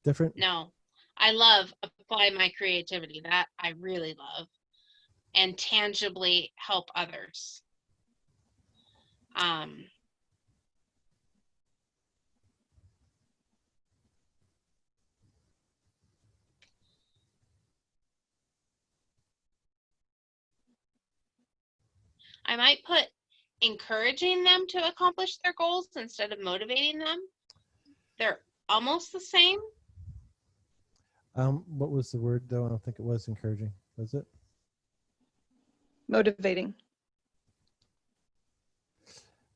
Speaker 1: different?
Speaker 3: No. I love apply my creativity. That I really love. And tangibly help others. I might put encouraging them to accomplish their goals instead of motivating them. They're almost the same.
Speaker 1: What was the word though? I don't think it was encouraging. Was it?
Speaker 2: Motivating.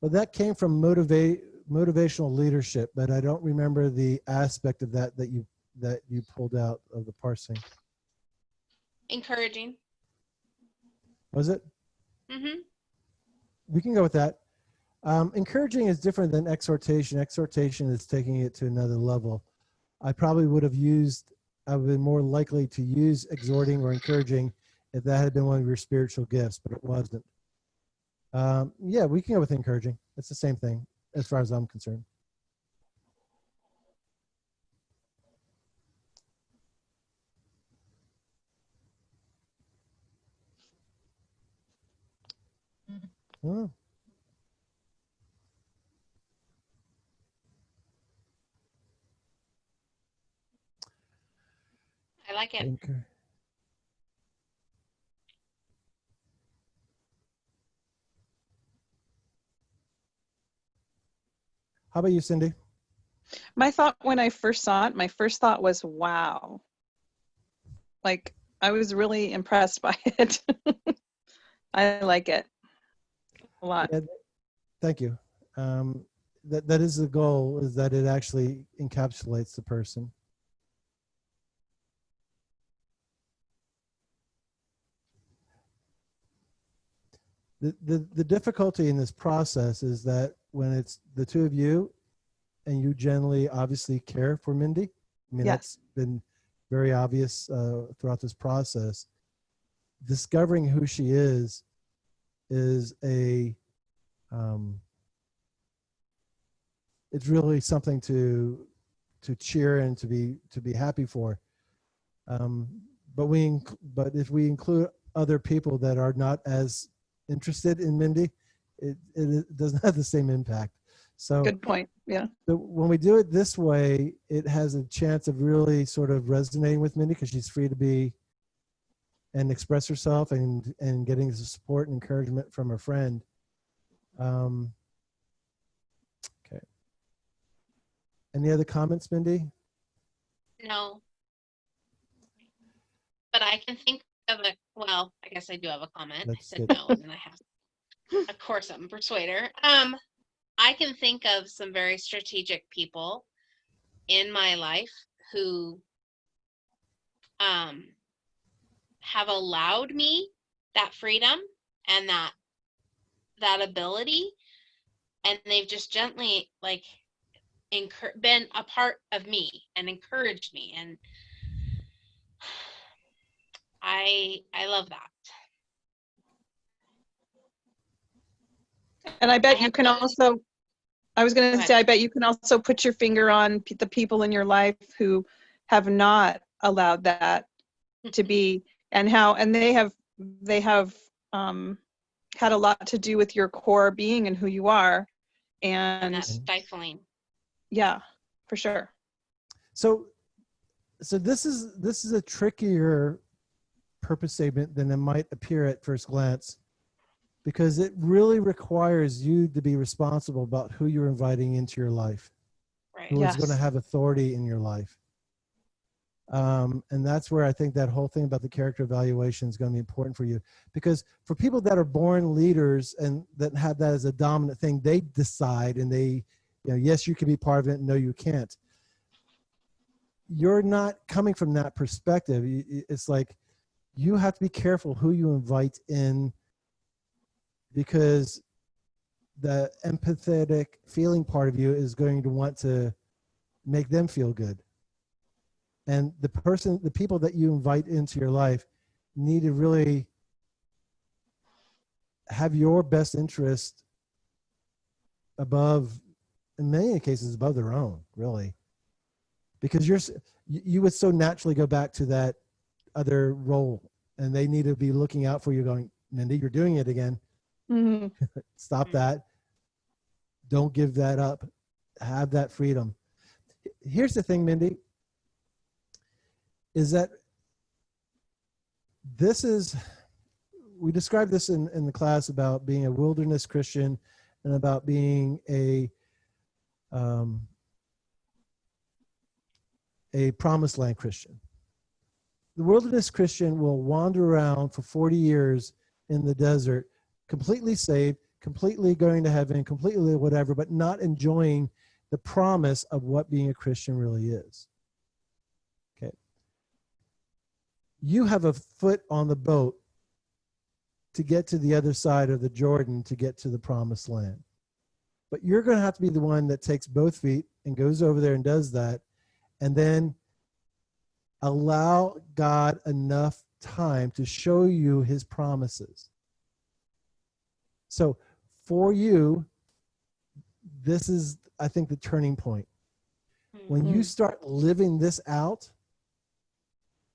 Speaker 1: Well, that came from motivational leadership, but I don't remember the aspect of that you pulled out of the parsing.
Speaker 3: Encouraging.
Speaker 1: Was it?
Speaker 3: Mm-hmm.
Speaker 1: We can go with that. Encouraging is different than exhortation. Exhortation is taking it to another level. I probably would have been more likely to use exhorting or encouraging if that had been one of your spiritual gifts, but it wasn't. Yeah, we can go with encouraging. It's the same thing as far as I'm concerned. Oh.
Speaker 3: I like it.
Speaker 1: How about you, Cindy?
Speaker 2: My thought when I first saw it, my first thought was, wow. Like, I was really impressed by it. I like it a lot.
Speaker 1: Yeah, thank you. That is the goal, is that it actually encapsulates the person. The difficulty in this process is that when it's the two of you, and you generally obviously care for Mindy. I mean,
Speaker 2: Yes.
Speaker 1: That's been very obvious throughout this process. Discovering who she is a, it's really something to cheer and to be happy for. But if we include other people that are not as interested in Mindy, it doesn't have the same impact. So
Speaker 2: Good point. Yeah.
Speaker 1: So when we do it this way, it has a chance of really sort of resonating with Mindy, because she's free to be and express herself and getting the support and encouragement from her friend. Okay. Any other comments, Mindy?
Speaker 3: No. But I can think of well, I guess I do have a comment.
Speaker 1: That's
Speaker 3: I said
Speaker 1: good.
Speaker 3: no, and then I have, of course, I'm a persuader. I can think of some very strategic people in my life who have allowed me that freedom and that ability, and they've just gently like been a part of me and encouraged me, and I love that.
Speaker 2: And I bet
Speaker 3: I
Speaker 2: you
Speaker 3: have
Speaker 2: can
Speaker 3: no-
Speaker 2: also, I was going
Speaker 3: Go
Speaker 2: to
Speaker 3: ahead.
Speaker 2: say, I bet you can also put your finger on the people in your life who have not allowed that to be, and how, and they have had a lot to do with your core being and who you are.
Speaker 3: and
Speaker 2: And
Speaker 3: that's stifling.
Speaker 2: yeah, for sure.
Speaker 1: So this is a trickier purpose statement than it might appear at first glance, because it really requires you to be responsible about who you're inviting into your life,
Speaker 3: Right.
Speaker 1: who is going to
Speaker 2: Yes.
Speaker 1: have authority in your life. And that's where I think that whole thing about the character evaluation is going to be important for you, because for people that are born leaders and that have that as a dominant thing, they decide and they, yes, you can be part of it. No, you can't. You're not coming from that perspective. It's like you have to be careful who you invite in, because the empathetic feeling part of you is going to want to make them feel good. And the people that you invite into your life need to really have your best interest above, in many cases, above their own, really. Because you would so naturally go back to that other role, and they need to be looking out for you going, Mindy, you're doing it again.
Speaker 2: Mm-hmm.
Speaker 1: Stop that. Don't give that up. Have that freedom. Here's the thing, Mindy, is that we described this in the class about being a wilderness Christian and about being a promised land Christian. The wilderness Christian will wander around for 40 years in the desert, completely saved, completely going to heaven, completely whatever, but not enjoying the promise of what being a Christian really is. Okay. You have a foot on the boat to get to the other side of the Jordan to get to the promised land. But you're going to have to be the one that takes both feet and goes over there and does that, and then allow God enough time to show you his promises. So for you, this is, I think, the turning point. When you start living this out,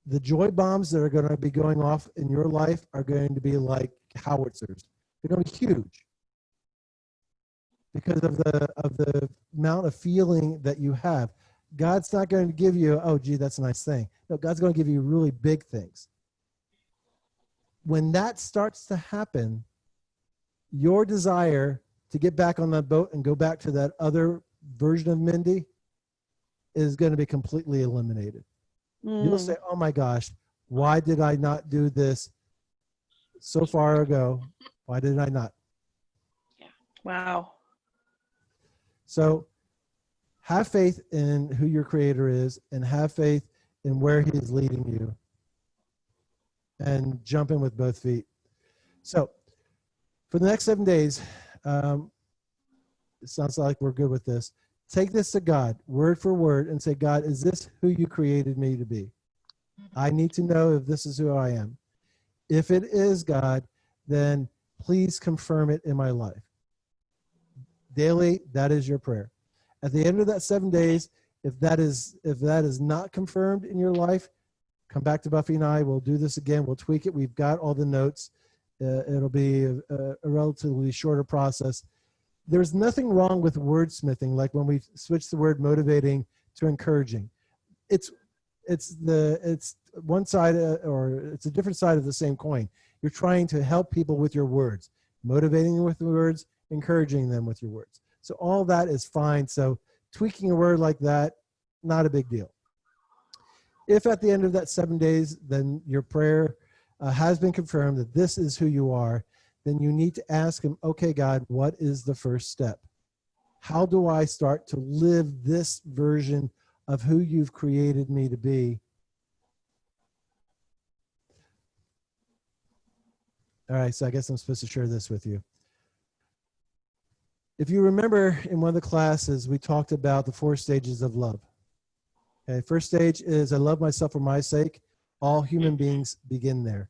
Speaker 1: the joy bombs that are going to be going off in your life are going to be like howitzers. They're going to be huge because of the amount of feeling that you have. God's not going to give you, oh, gee, that's a nice thing. No, God's going to give you really big things. When that starts to happen, your desire to get back on that boat and go back to that other version of Mindy is going to be completely eliminated. You'll say, oh my gosh, why did I not do this so far ago? Why did I not?
Speaker 3: Yeah.
Speaker 2: Wow.
Speaker 1: So have faith in who your creator is and have faith in where he is leading you, and jump in with both feet. So for the next 7 days, it sounds like we're good with this. Take this to God, word for word, and say, God, is this who you created me to be? I need to know if this is who I am. If it is, God, then please confirm it in my life. Daily, that is your prayer. At the end of that 7 days, if that is not confirmed in your life, come back to Buffy and I. We'll do this again. We'll tweak it. We've got all the notes. It'll be a relatively shorter process. There's nothing wrong with wordsmithing, like when we switch the word motivating to encouraging. It's one side, or it's a different side of the same coin. You're trying to help people with your words, motivating them with the words, encouraging them with your words. So all that is fine. So tweaking a word like that, not a big deal. If at the end of that 7 days, then your prayer has been confirmed that this is who you are, then you need to ask him, okay, God, what is the first step? How do I start to live this version of who you've created me to be? All right, so I guess I'm supposed to share this with you. If you remember in one of the classes, we talked about the 4 stages of love. Okay, first stage is I love myself for my sake. All human beings begin there.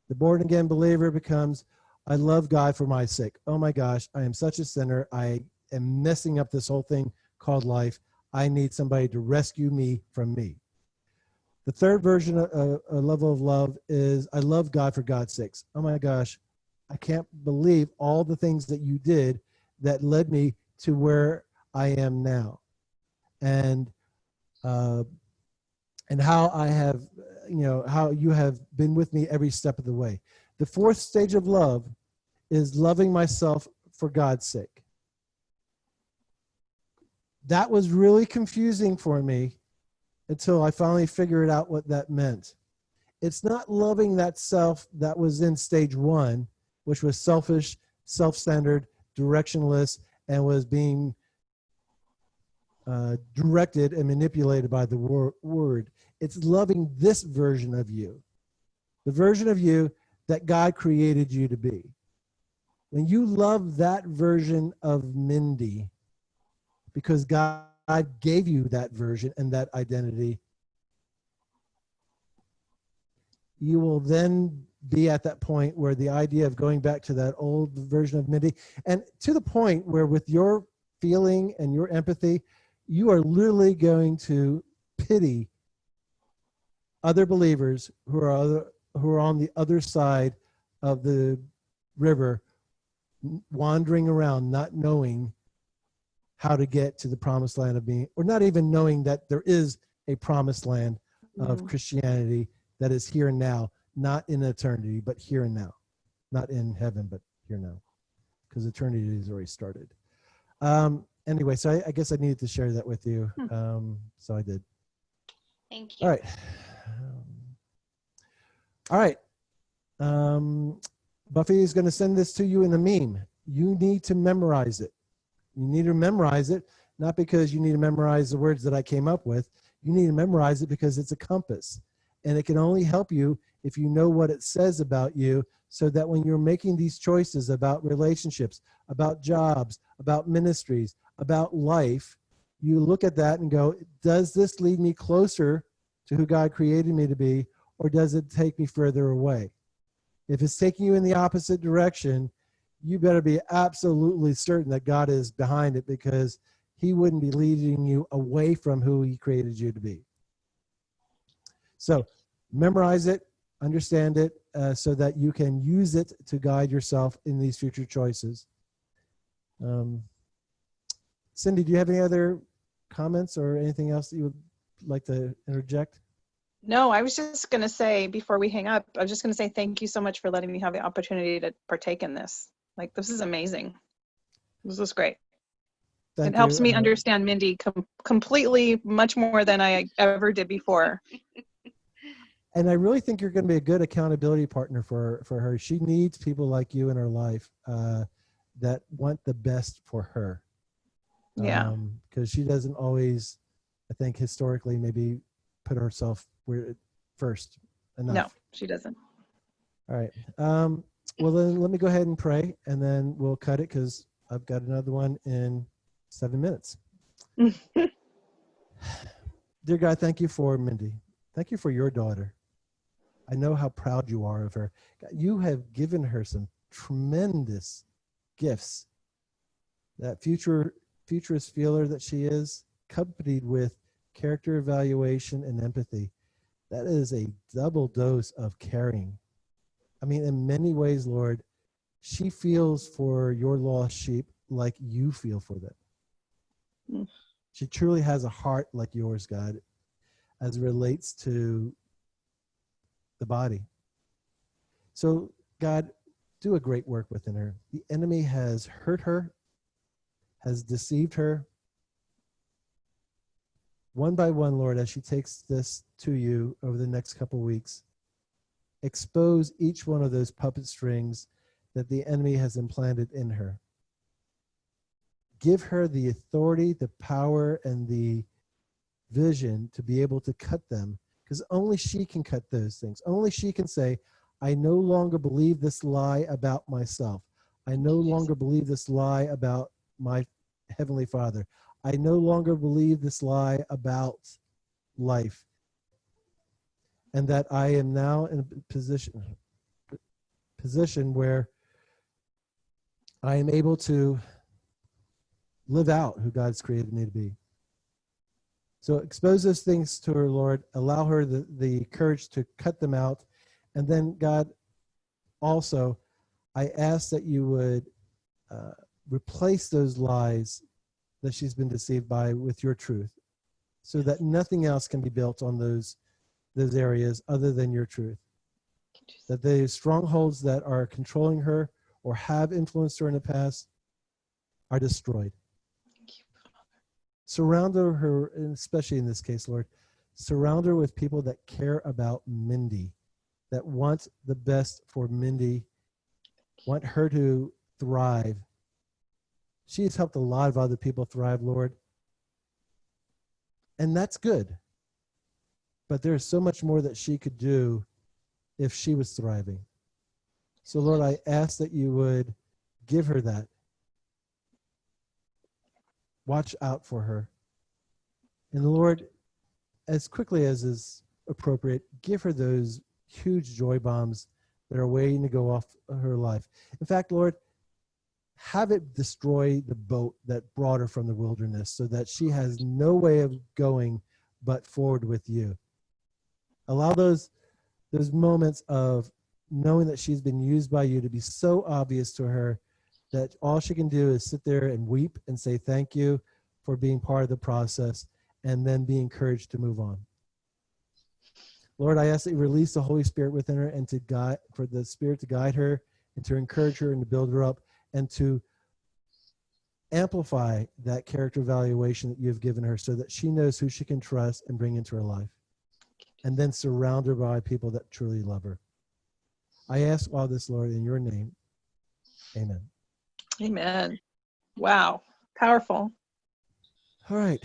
Speaker 1: The born again believer becomes, I love God for my sake. Oh my gosh, I am such a sinner. I am messing up this whole thing called life. I need somebody to rescue me from me. The third version of a level of love is I love God for God's sakes. Oh my gosh, I can't believe all the things that you did that led me to where I am now. And how I have, how you have been with me every step of the way. The fourth stage of love is loving myself for God's sake. That was really confusing for me until I finally figured out what that meant. It's not loving that self that was in stage 1, which was selfish, self-centered, directionless, and was being directed and manipulated by the word. It's loving this version of you, the version of you that God created you to be. When you love that version of Mindy, because God gave you that version and that identity, you will then be at that point where the idea of going back to that old version of Mindy, and to the point where with your feeling and your empathy, you are literally going to pity other believers who are on the other side of the river, wandering around, not knowing how to get to the promised land of being, or not even knowing that there is a promised land of Christianity that is here and now, not in eternity, but here and now. Not in heaven, but here now, because eternity has already started. Anyway, so I guess I needed to share that with you. So I did.
Speaker 3: Thank you.
Speaker 1: All right. All right. Buffy is going to send this to you in a meme. You need to memorize it. You need to memorize it, not because you need to memorize the words that I came up with. You need to memorize it because it's a compass. And it can only help you if you know what it says about you, so that when you're making these choices about relationships, about jobs, about ministries, about life, you look at that and go, does this lead me closer to who God created me to be, or does it take me further away? If it's taking you in the opposite direction, you better be absolutely certain that God is behind it, because he wouldn't be leading you away from who he created you to be. So memorize it, understand it, so that you can use it to guide yourself in these future choices. Cindy, do you have any other comments or anything else that you would like to interject?
Speaker 2: No, I was just going to say, before we hang up, I was just going to say thank you so much for letting me have the opportunity to partake in this. Like, this is amazing. This is great.
Speaker 1: Thank
Speaker 2: It helps
Speaker 1: you.
Speaker 2: me understand Mindy completely, much more than I ever did before.
Speaker 1: And I really think you're going to be a good accountability partner for her. She needs people like you in her life that want the best for her.
Speaker 2: Yeah.
Speaker 1: Because she doesn't always, I think, historically, maybe put herself first enough.
Speaker 2: No, she doesn't.
Speaker 1: All right. Well, then let me go ahead and pray, and then we'll cut it, because I've got another one in 7 minutes. Dear God, thank you for Mindy. Thank you for your daughter. I know how proud you are of her. God, you have given her some tremendous gifts. That futurist feeler that she is, accompanied with character evaluation and empathy. That is a double dose of caring. I mean, in many ways, Lord, she feels for your lost sheep like you feel for them. She truly has a heart like yours, God, as it relates to the body. So, God, do a great work within her. The enemy has hurt her, has deceived her, one by one, Lord, as she takes this to you over the next couple weeks, expose each one of those puppet strings that the enemy has implanted in her. Give her the authority, the power, and the vision to be able to cut them, because only she can cut those things. Only she can say, I no longer believe this lie about myself. I no longer believe this lie about my Heavenly Father. I no longer believe this lie about life. And that I am now in a position where I am able to live out who God's created me to be. So expose those things to her, Lord. Allow her the courage to cut them out. And then, God, also, I ask that you would replace those lies that she's been deceived by with your truth, so that nothing else can be built on those areas other than your truth. That the strongholds that are controlling her or have influenced her in the past are destroyed. Surround her, and especially in this case, Lord, surround her with people that care about Mindy, that want the best for Mindy, want her to thrive. She has helped a lot of other people thrive, Lord. And that's good. But there's so much more that she could do if she was thriving. So, Lord, I ask that you would give her that. Watch out for her. And Lord, as quickly as is appropriate, give her those huge joy bombs that are waiting to go off her life. In fact, Lord, have it destroy the boat that brought her from the wilderness, so that she has no way of going but forward with you. Allow those moments of knowing that she's been used by you to be so obvious to her that all she can do is sit there and weep and say thank you for being part of the process, and then be encouraged to move on. Lord, I ask that you release the Holy Spirit within her, and for the Spirit to guide her and to encourage her and to build her up and to amplify that character evaluation that you've given her, so that she knows who she can trust and bring into her life. And then surround her by people that truly love her. I ask all this, Lord, in your name. Amen.
Speaker 2: Amen. Wow. Powerful.
Speaker 1: All right.